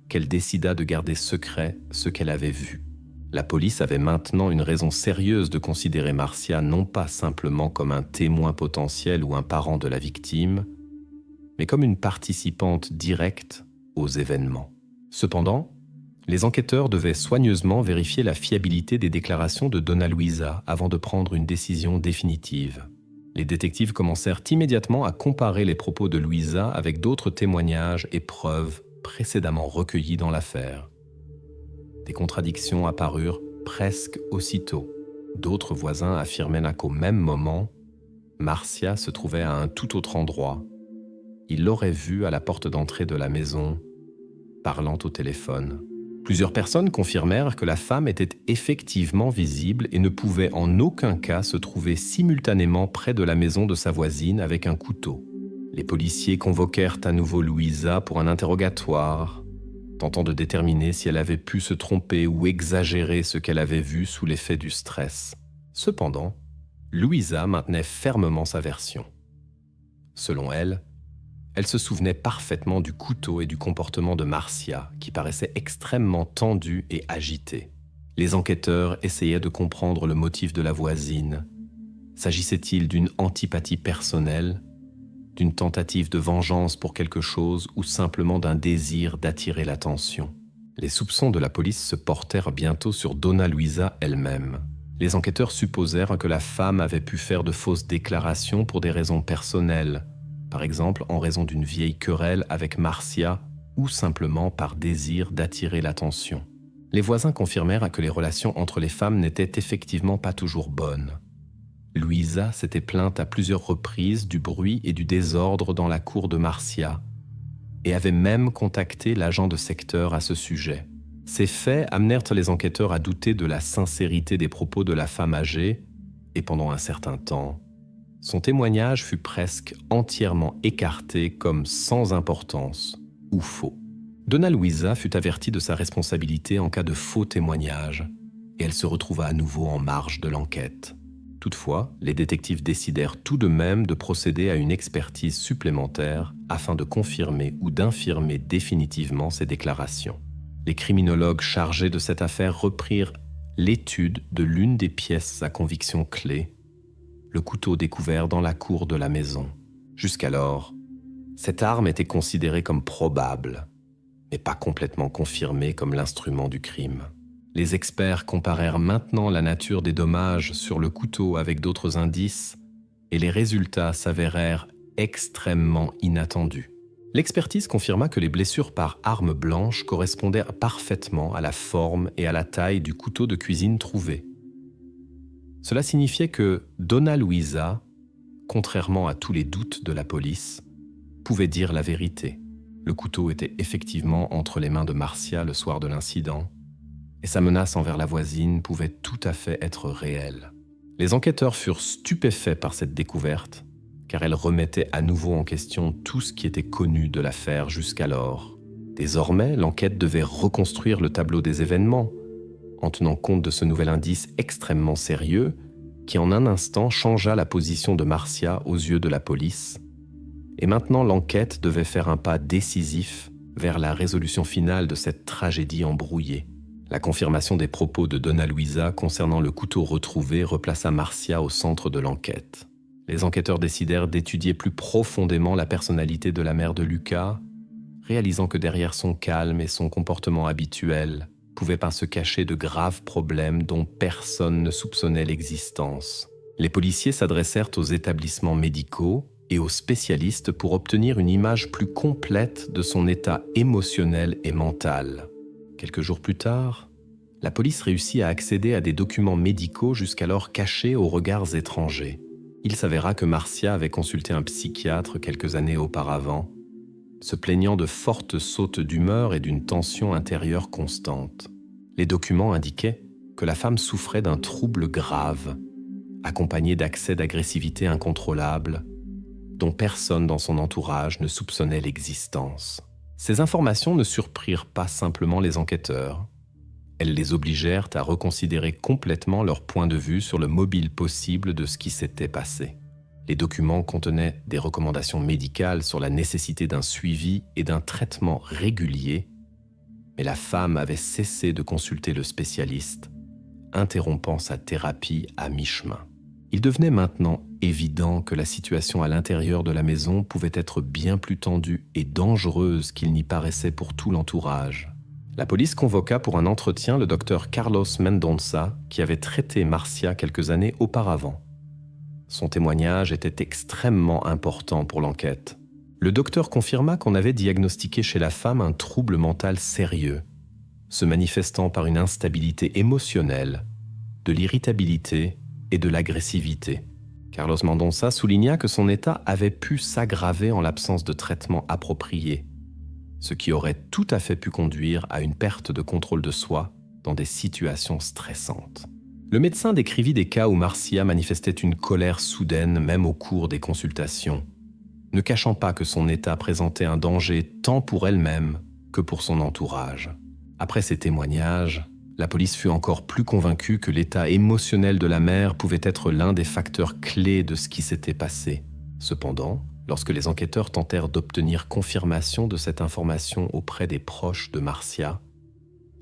qu'elle décida de garder secret ce qu'elle avait vu. La police avait maintenant une raison sérieuse de considérer Marcia non pas simplement comme un témoin potentiel ou un parent de la victime, mais comme une participante directe aux événements. Cependant, les enquêteurs devaient soigneusement vérifier la fiabilité des déclarations de Donna Luisa avant de prendre une décision définitive. Les détectives commencèrent immédiatement à comparer les propos de Luisa avec d'autres témoignages et preuves précédemment recueillis dans l'affaire. Des contradictions apparurent presque aussitôt. D'autres voisins affirmaient qu'au même moment, Marcia se trouvait à un tout autre endroit. Ils l'auraient vue à la porte d'entrée de la maison, parlant au téléphone. Plusieurs personnes confirmèrent que la femme était effectivement visible et ne pouvait en aucun cas se trouver simultanément près de la maison de sa voisine avec un couteau. Les policiers convoquèrent à nouveau Luisa pour un interrogatoire, tentant de déterminer si elle avait pu se tromper ou exagérer ce qu'elle avait vu sous l'effet du stress. Cependant, Luisa maintenait fermement sa version. Selon elle, elle se souvenait parfaitement du couteau et du comportement de Marcia, qui paraissait extrêmement tendu et agité. Les enquêteurs essayaient de comprendre le motif de la voisine. S'agissait-il d'une antipathie personnelle, d'une tentative de vengeance pour quelque chose ou simplement d'un désir d'attirer l'attention? Les soupçons de la police se portèrent bientôt sur Donna Luisa elle-même. Les enquêteurs supposèrent que la femme avait pu faire de fausses déclarations pour des raisons personnelles, par exemple en raison d'une vieille querelle avec Marcia ou simplement par désir d'attirer l'attention. Les voisins confirmèrent que les relations entre les femmes n'étaient effectivement pas toujours bonnes. Luisa s'était plainte à plusieurs reprises du bruit et du désordre dans la cour de Marcia et avait même contacté l'agent de secteur à ce sujet. Ces faits amenèrent les enquêteurs à douter de la sincérité des propos de la femme âgée et pendant un certain temps, son témoignage fut presque entièrement écarté comme sans importance ou faux. Donna Luisa fut avertie de sa responsabilité en cas de faux témoignage et elle se retrouva à nouveau en marge de l'enquête. Toutefois, les détectives décidèrent tout de même de procéder à une expertise supplémentaire afin de confirmer ou d'infirmer définitivement ces déclarations. Les criminologues chargés de cette affaire reprirent l'étude de l'une des pièces à conviction clé, le couteau découvert dans la cour de la maison. Jusqu'alors, cette arme était considérée comme probable, mais pas complètement confirmée comme l'instrument du crime. Les experts comparèrent maintenant la nature des dommages sur le couteau avec d'autres indices, et les résultats s'avérèrent extrêmement inattendus. L'expertise confirma que les blessures par arme blanche correspondaient parfaitement à la forme et à la taille du couteau de cuisine trouvé. Cela signifiait que Donna Luisa, contrairement à tous les doutes de la police, pouvait dire la vérité. Le couteau était effectivement entre les mains de Marcia le soir de l'incident, et sa menace envers la voisine pouvait tout à fait être réelle. Les enquêteurs furent stupéfaits par cette découverte, car elle remettait à nouveau en question tout ce qui était connu de l'affaire jusqu'alors. Désormais, l'enquête devait reconstruire le tableau des événements, en tenant compte de ce nouvel indice extrêmement sérieux qui en un instant changea la position de Marcia aux yeux de la police. Et maintenant l'enquête devait faire un pas décisif vers la résolution finale de cette tragédie embrouillée. La confirmation des propos de Donna Luisa concernant le couteau retrouvé replaça Marcia au centre de l'enquête. Les enquêteurs décidèrent d'étudier plus profondément la personnalité de la mère de Lucas, réalisant que derrière son calme et son comportement habituel, pouvaient pas se cacher de graves problèmes dont personne ne soupçonnait l'existence. Les policiers s'adressèrent aux établissements médicaux et aux spécialistes pour obtenir une image plus complète de son état émotionnel et mental. Quelques jours plus tard, la police réussit à accéder à des documents médicaux jusqu'alors cachés aux regards étrangers. Il s'avéra que Marcia avait consulté un psychiatre quelques années auparavant, se plaignant de fortes sautes d'humeur et d'une tension intérieure constante. Les documents indiquaient que la femme souffrait d'un trouble grave, accompagné d'accès d'agressivité incontrôlable, dont personne dans son entourage ne soupçonnait l'existence. Ces informations ne surprirent pas simplement les enquêteurs. Elles les obligèrent à reconsidérer complètement leur point de vue sur le mobile possible de ce qui s'était passé. Les documents contenaient des recommandations médicales sur la nécessité d'un suivi et d'un traitement régulier, mais la femme avait cessé de consulter le spécialiste, interrompant sa thérapie à mi-chemin. Il devenait maintenant évident que la situation à l'intérieur de la maison pouvait être bien plus tendue et dangereuse qu'il n'y paraissait pour tout l'entourage. La police convoqua pour un entretien le docteur Carlos Mendonça, qui avait traité Marcia quelques années auparavant. Son témoignage était extrêmement important pour l'enquête. Le docteur confirma qu'on avait diagnostiqué chez la femme un trouble mental sérieux, se manifestant par une instabilité émotionnelle, de l'irritabilité et de l'agressivité. Carlos Mendonça souligna que son état avait pu s'aggraver en l'absence de traitement approprié, ce qui aurait tout à fait pu conduire à une perte de contrôle de soi dans des situations stressantes. Le médecin décrivit des cas où Marcia manifestait une colère soudaine même au cours des consultations, ne cachant pas que son état présentait un danger tant pour elle-même que pour son entourage. Après ces témoignages, la police fut encore plus convaincue que l'état émotionnel de la mère pouvait être l'un des facteurs clés de ce qui s'était passé. Cependant, lorsque les enquêteurs tentèrent d'obtenir confirmation de cette information auprès des proches de Marcia,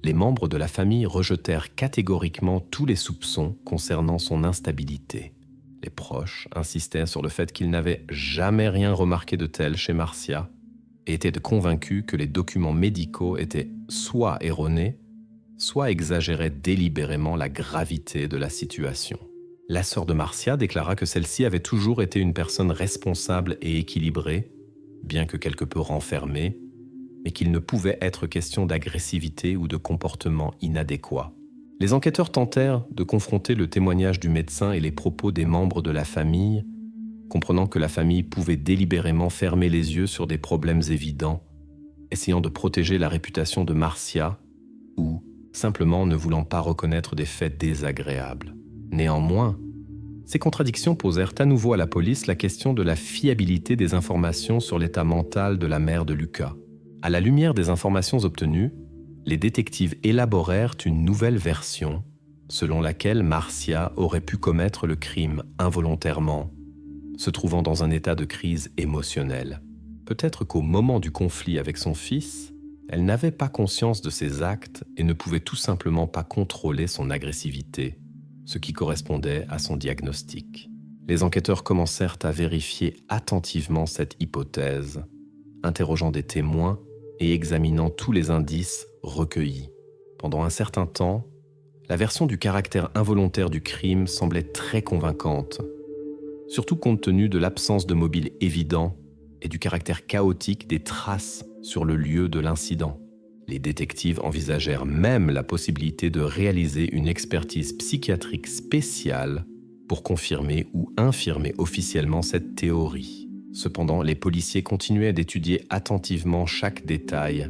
les membres de la famille rejetèrent catégoriquement tous les soupçons concernant son instabilité. Les proches insistaient sur le fait qu'ils n'avaient jamais rien remarqué de tel chez Marcia et étaient convaincus que les documents médicaux étaient soit erronés, soit exagéraient délibérément la gravité de la situation. La sœur de Marcia déclara que celle-ci avait toujours été une personne responsable et équilibrée, bien que quelque peu renfermée, mais qu'il ne pouvait être question d'agressivité ou de comportement inadéquat. Les enquêteurs tentèrent de confronter le témoignage du médecin et les propos des membres de la famille, comprenant que la famille pouvait délibérément fermer les yeux sur des problèmes évidents, essayant de protéger la réputation de Marcia ou simplement ne voulant pas reconnaître des faits désagréables. Néanmoins, ces contradictions posèrent à nouveau à la police la question de la fiabilité des informations sur l'état mental de la mère de Lucas. À la lumière des informations obtenues, les détectives élaborèrent une nouvelle version selon laquelle Marcia aurait pu commettre le crime involontairement, se trouvant dans un état de crise émotionnelle. Peut-être qu'au moment du conflit avec son fils, elle n'avait pas conscience de ses actes et ne pouvait tout simplement pas contrôler son agressivité, ce qui correspondait à son diagnostic. Les enquêteurs commencèrent à vérifier attentivement cette hypothèse, interrogeant des témoins et examinant tous les indices recueillis. Pendant un certain temps, la version du caractère involontaire du crime semblait très convaincante, surtout compte tenu de l'absence de mobile évident et du caractère chaotique des traces sur le lieu de l'incident. Les détectives envisagèrent même la possibilité de réaliser une expertise psychiatrique spéciale pour confirmer ou infirmer officiellement cette théorie. Cependant, les policiers continuaient d'étudier attentivement chaque détail,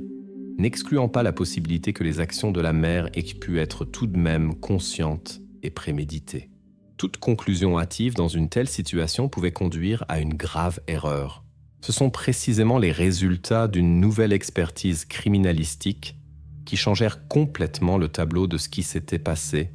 n'excluant pas la possibilité que les actions de la mère aient pu être tout de même conscientes et préméditées. Toute conclusion hâtive dans une telle situation pouvait conduire à une grave erreur. Ce sont précisément les résultats d'une nouvelle expertise criminalistique qui changèrent complètement le tableau de ce qui s'était passé,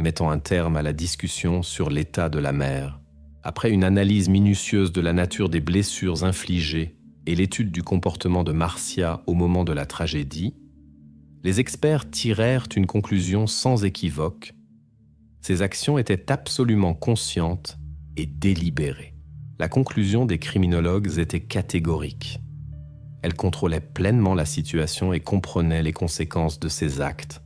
mettant un terme à la discussion sur l'état de la mère. Après une analyse minutieuse de la nature des blessures infligées et l'étude du comportement de Marcia au moment de la tragédie, les experts tirèrent une conclusion sans équivoque. Ces actions étaient absolument conscientes et délibérées. La conclusion des criminologues était catégorique. Elle contrôlait pleinement la situation et comprenait les conséquences de ses actes.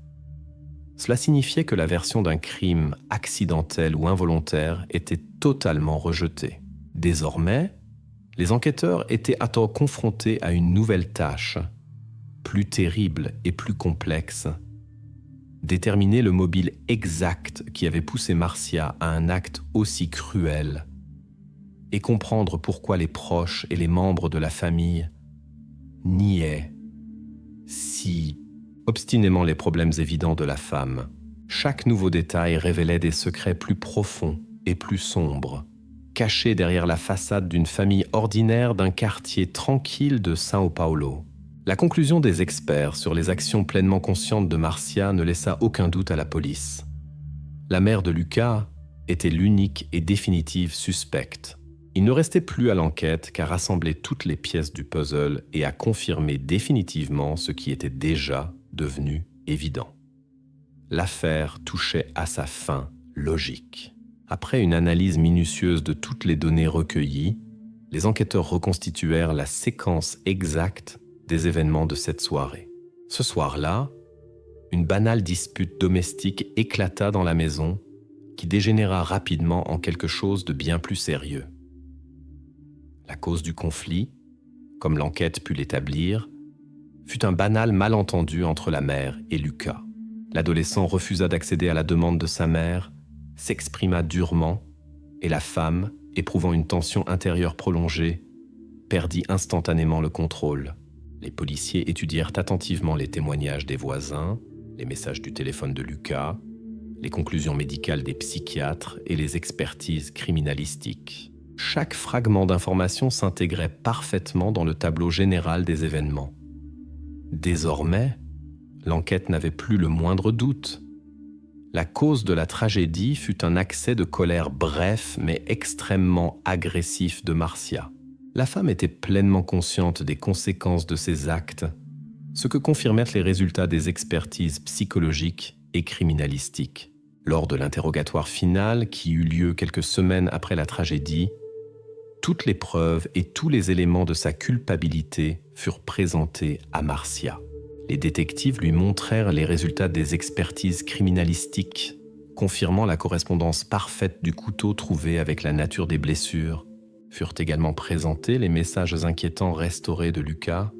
Cela signifiait que la version d'un crime accidentel ou involontaire était totalement rejetée. Désormais, les enquêteurs étaient confrontés à une nouvelle tâche, plus terrible et plus complexe: déterminer le mobile exact qui avait poussé Marcia à un acte aussi cruel et comprendre pourquoi les proches et les membres de la famille niaient si obstinément les problèmes évidents de la femme. Chaque nouveau détail révélait des secrets plus profonds et plus sombres, cachés derrière la façade d'une famille ordinaire d'un quartier tranquille de São Paulo. La conclusion des experts sur les actions pleinement conscientes de Marcia ne laissa aucun doute à la police. La mère de Lucas était l'unique et définitive suspecte. Il ne restait plus à l'enquête qu'à rassembler toutes les pièces du puzzle et à confirmer définitivement ce qui était déjà devenu évident. L'affaire touchait à sa fin logique. Après une analyse minutieuse de toutes les données recueillies, les enquêteurs reconstituèrent la séquence exacte des événements de cette soirée. Ce soir-là, une banale dispute domestique éclata dans la maison qui dégénéra rapidement en quelque chose de bien plus sérieux. La cause du conflit, comme l'enquête put l'établir, fut un banal malentendu entre la mère et Lucas. L'adolescent refusa d'accéder à la demande de sa mère, s'exprima durement, et la femme, éprouvant une tension intérieure prolongée, perdit instantanément le contrôle. Les policiers étudièrent attentivement les témoignages des voisins, les messages du téléphone de Lucas, les conclusions médicales des psychiatres et les expertises criminalistiques. Chaque fragment d'information s'intégrait parfaitement dans le tableau général des événements. Désormais, l'enquête n'avait plus le moindre doute. La cause de la tragédie fut un accès de colère bref mais extrêmement agressif de Marcia. La femme était pleinement consciente des conséquences de ses actes, ce que confirmèrent les résultats des expertises psychologiques et criminalistiques. Lors de l'interrogatoire final, qui eut lieu quelques semaines après la tragédie, toutes les preuves et tous les éléments de sa culpabilité furent présentés à Marcia. Les détectives lui montrèrent les résultats des expertises criminalistiques, confirmant la correspondance parfaite du couteau trouvé avec la nature des blessures. Furent également présentés les messages inquiétants restaurés de Lucas,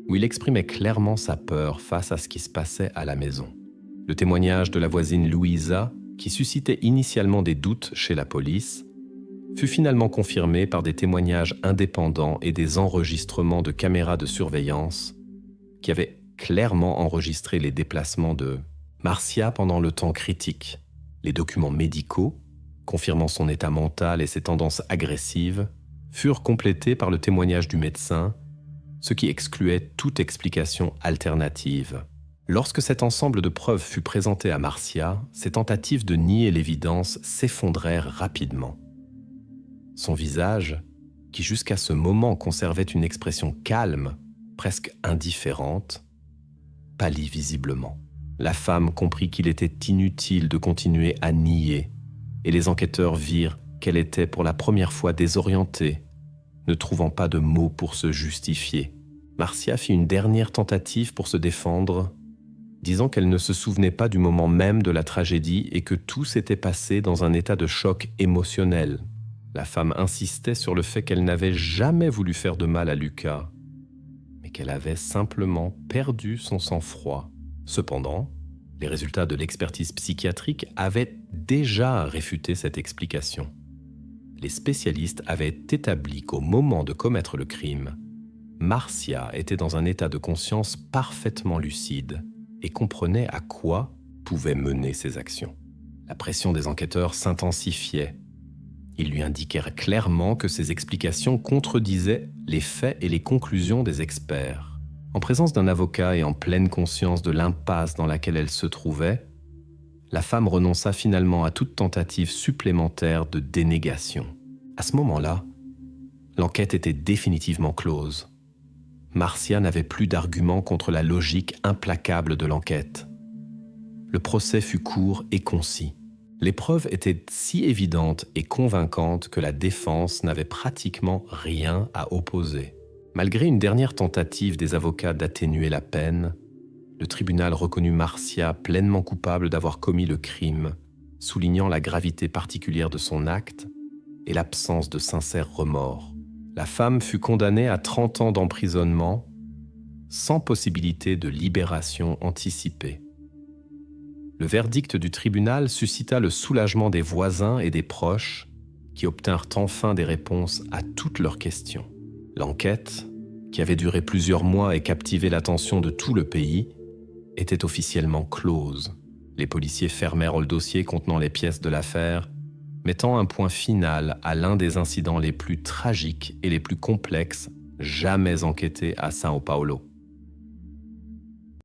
où il exprimait clairement sa peur face à ce qui se passait à la maison. Le témoignage de la voisine Louisa, qui suscitait initialement des doutes chez la police, fut finalement confirmé par des témoignages indépendants et des enregistrements de caméras de surveillance qui avaient clairement enregistré les déplacements de Marcia pendant le temps critique. Les documents médicaux, confirmant son état mental et ses tendances agressives, furent complétés par le témoignage du médecin, ce qui excluait toute explication alternative. Lorsque cet ensemble de preuves fut présenté à Marcia, ses tentatives de nier l'évidence s'effondrèrent rapidement. Son visage, qui jusqu'à ce moment conservait une expression calme, presque indifférente, pâlit visiblement. La femme comprit qu'il était inutile de continuer à nier, et les enquêteurs virent qu'elle était pour la première fois désorientée, ne trouvant pas de mots pour se justifier. Marcia fit une dernière tentative pour se défendre, disant qu'elle ne se souvenait pas du moment même de la tragédie et que tout s'était passé dans un état de choc émotionnel. La femme insistait sur le fait qu'elle n'avait jamais voulu faire de mal à Lucas, mais qu'elle avait simplement perdu son sang-froid. Cependant, les résultats de l'expertise psychiatrique avaient déjà réfuté cette explication. Les spécialistes avaient établi qu'au moment de commettre le crime, Marcia était dans un état de conscience parfaitement lucide et comprenait à quoi pouvaient mener ses actions. La pression des enquêteurs s'intensifiait. Ils lui indiquèrent clairement que ces explications contredisaient les faits et les conclusions des experts. En présence d'un avocat et en pleine conscience de l'impasse dans laquelle elle se trouvait, la femme renonça finalement à toute tentative supplémentaire de dénégation. À ce moment-là, l'enquête était définitivement close. Marcia n'avait plus d'arguments contre la logique implacable de l'enquête. Le procès fut court et concis. Les preuves étaient si évidentes et convaincantes que la défense n'avait pratiquement rien à opposer. Malgré une dernière tentative des avocats d'atténuer la peine, le tribunal reconnut Marcia pleinement coupable d'avoir commis le crime, soulignant la gravité particulière de son acte et l'absence de sincère remords. La femme fut condamnée à 30 ans d'emprisonnement, sans possibilité de libération anticipée. Le verdict du tribunal suscita le soulagement des voisins et des proches qui obtinrent enfin des réponses à toutes leurs questions. L'enquête, qui avait duré plusieurs mois et captivé l'attention de tout le pays, était officiellement close. Les policiers fermèrent le dossier contenant les pièces de l'affaire, mettant un point final à l'un des incidents les plus tragiques et les plus complexes jamais enquêtés à São Paulo.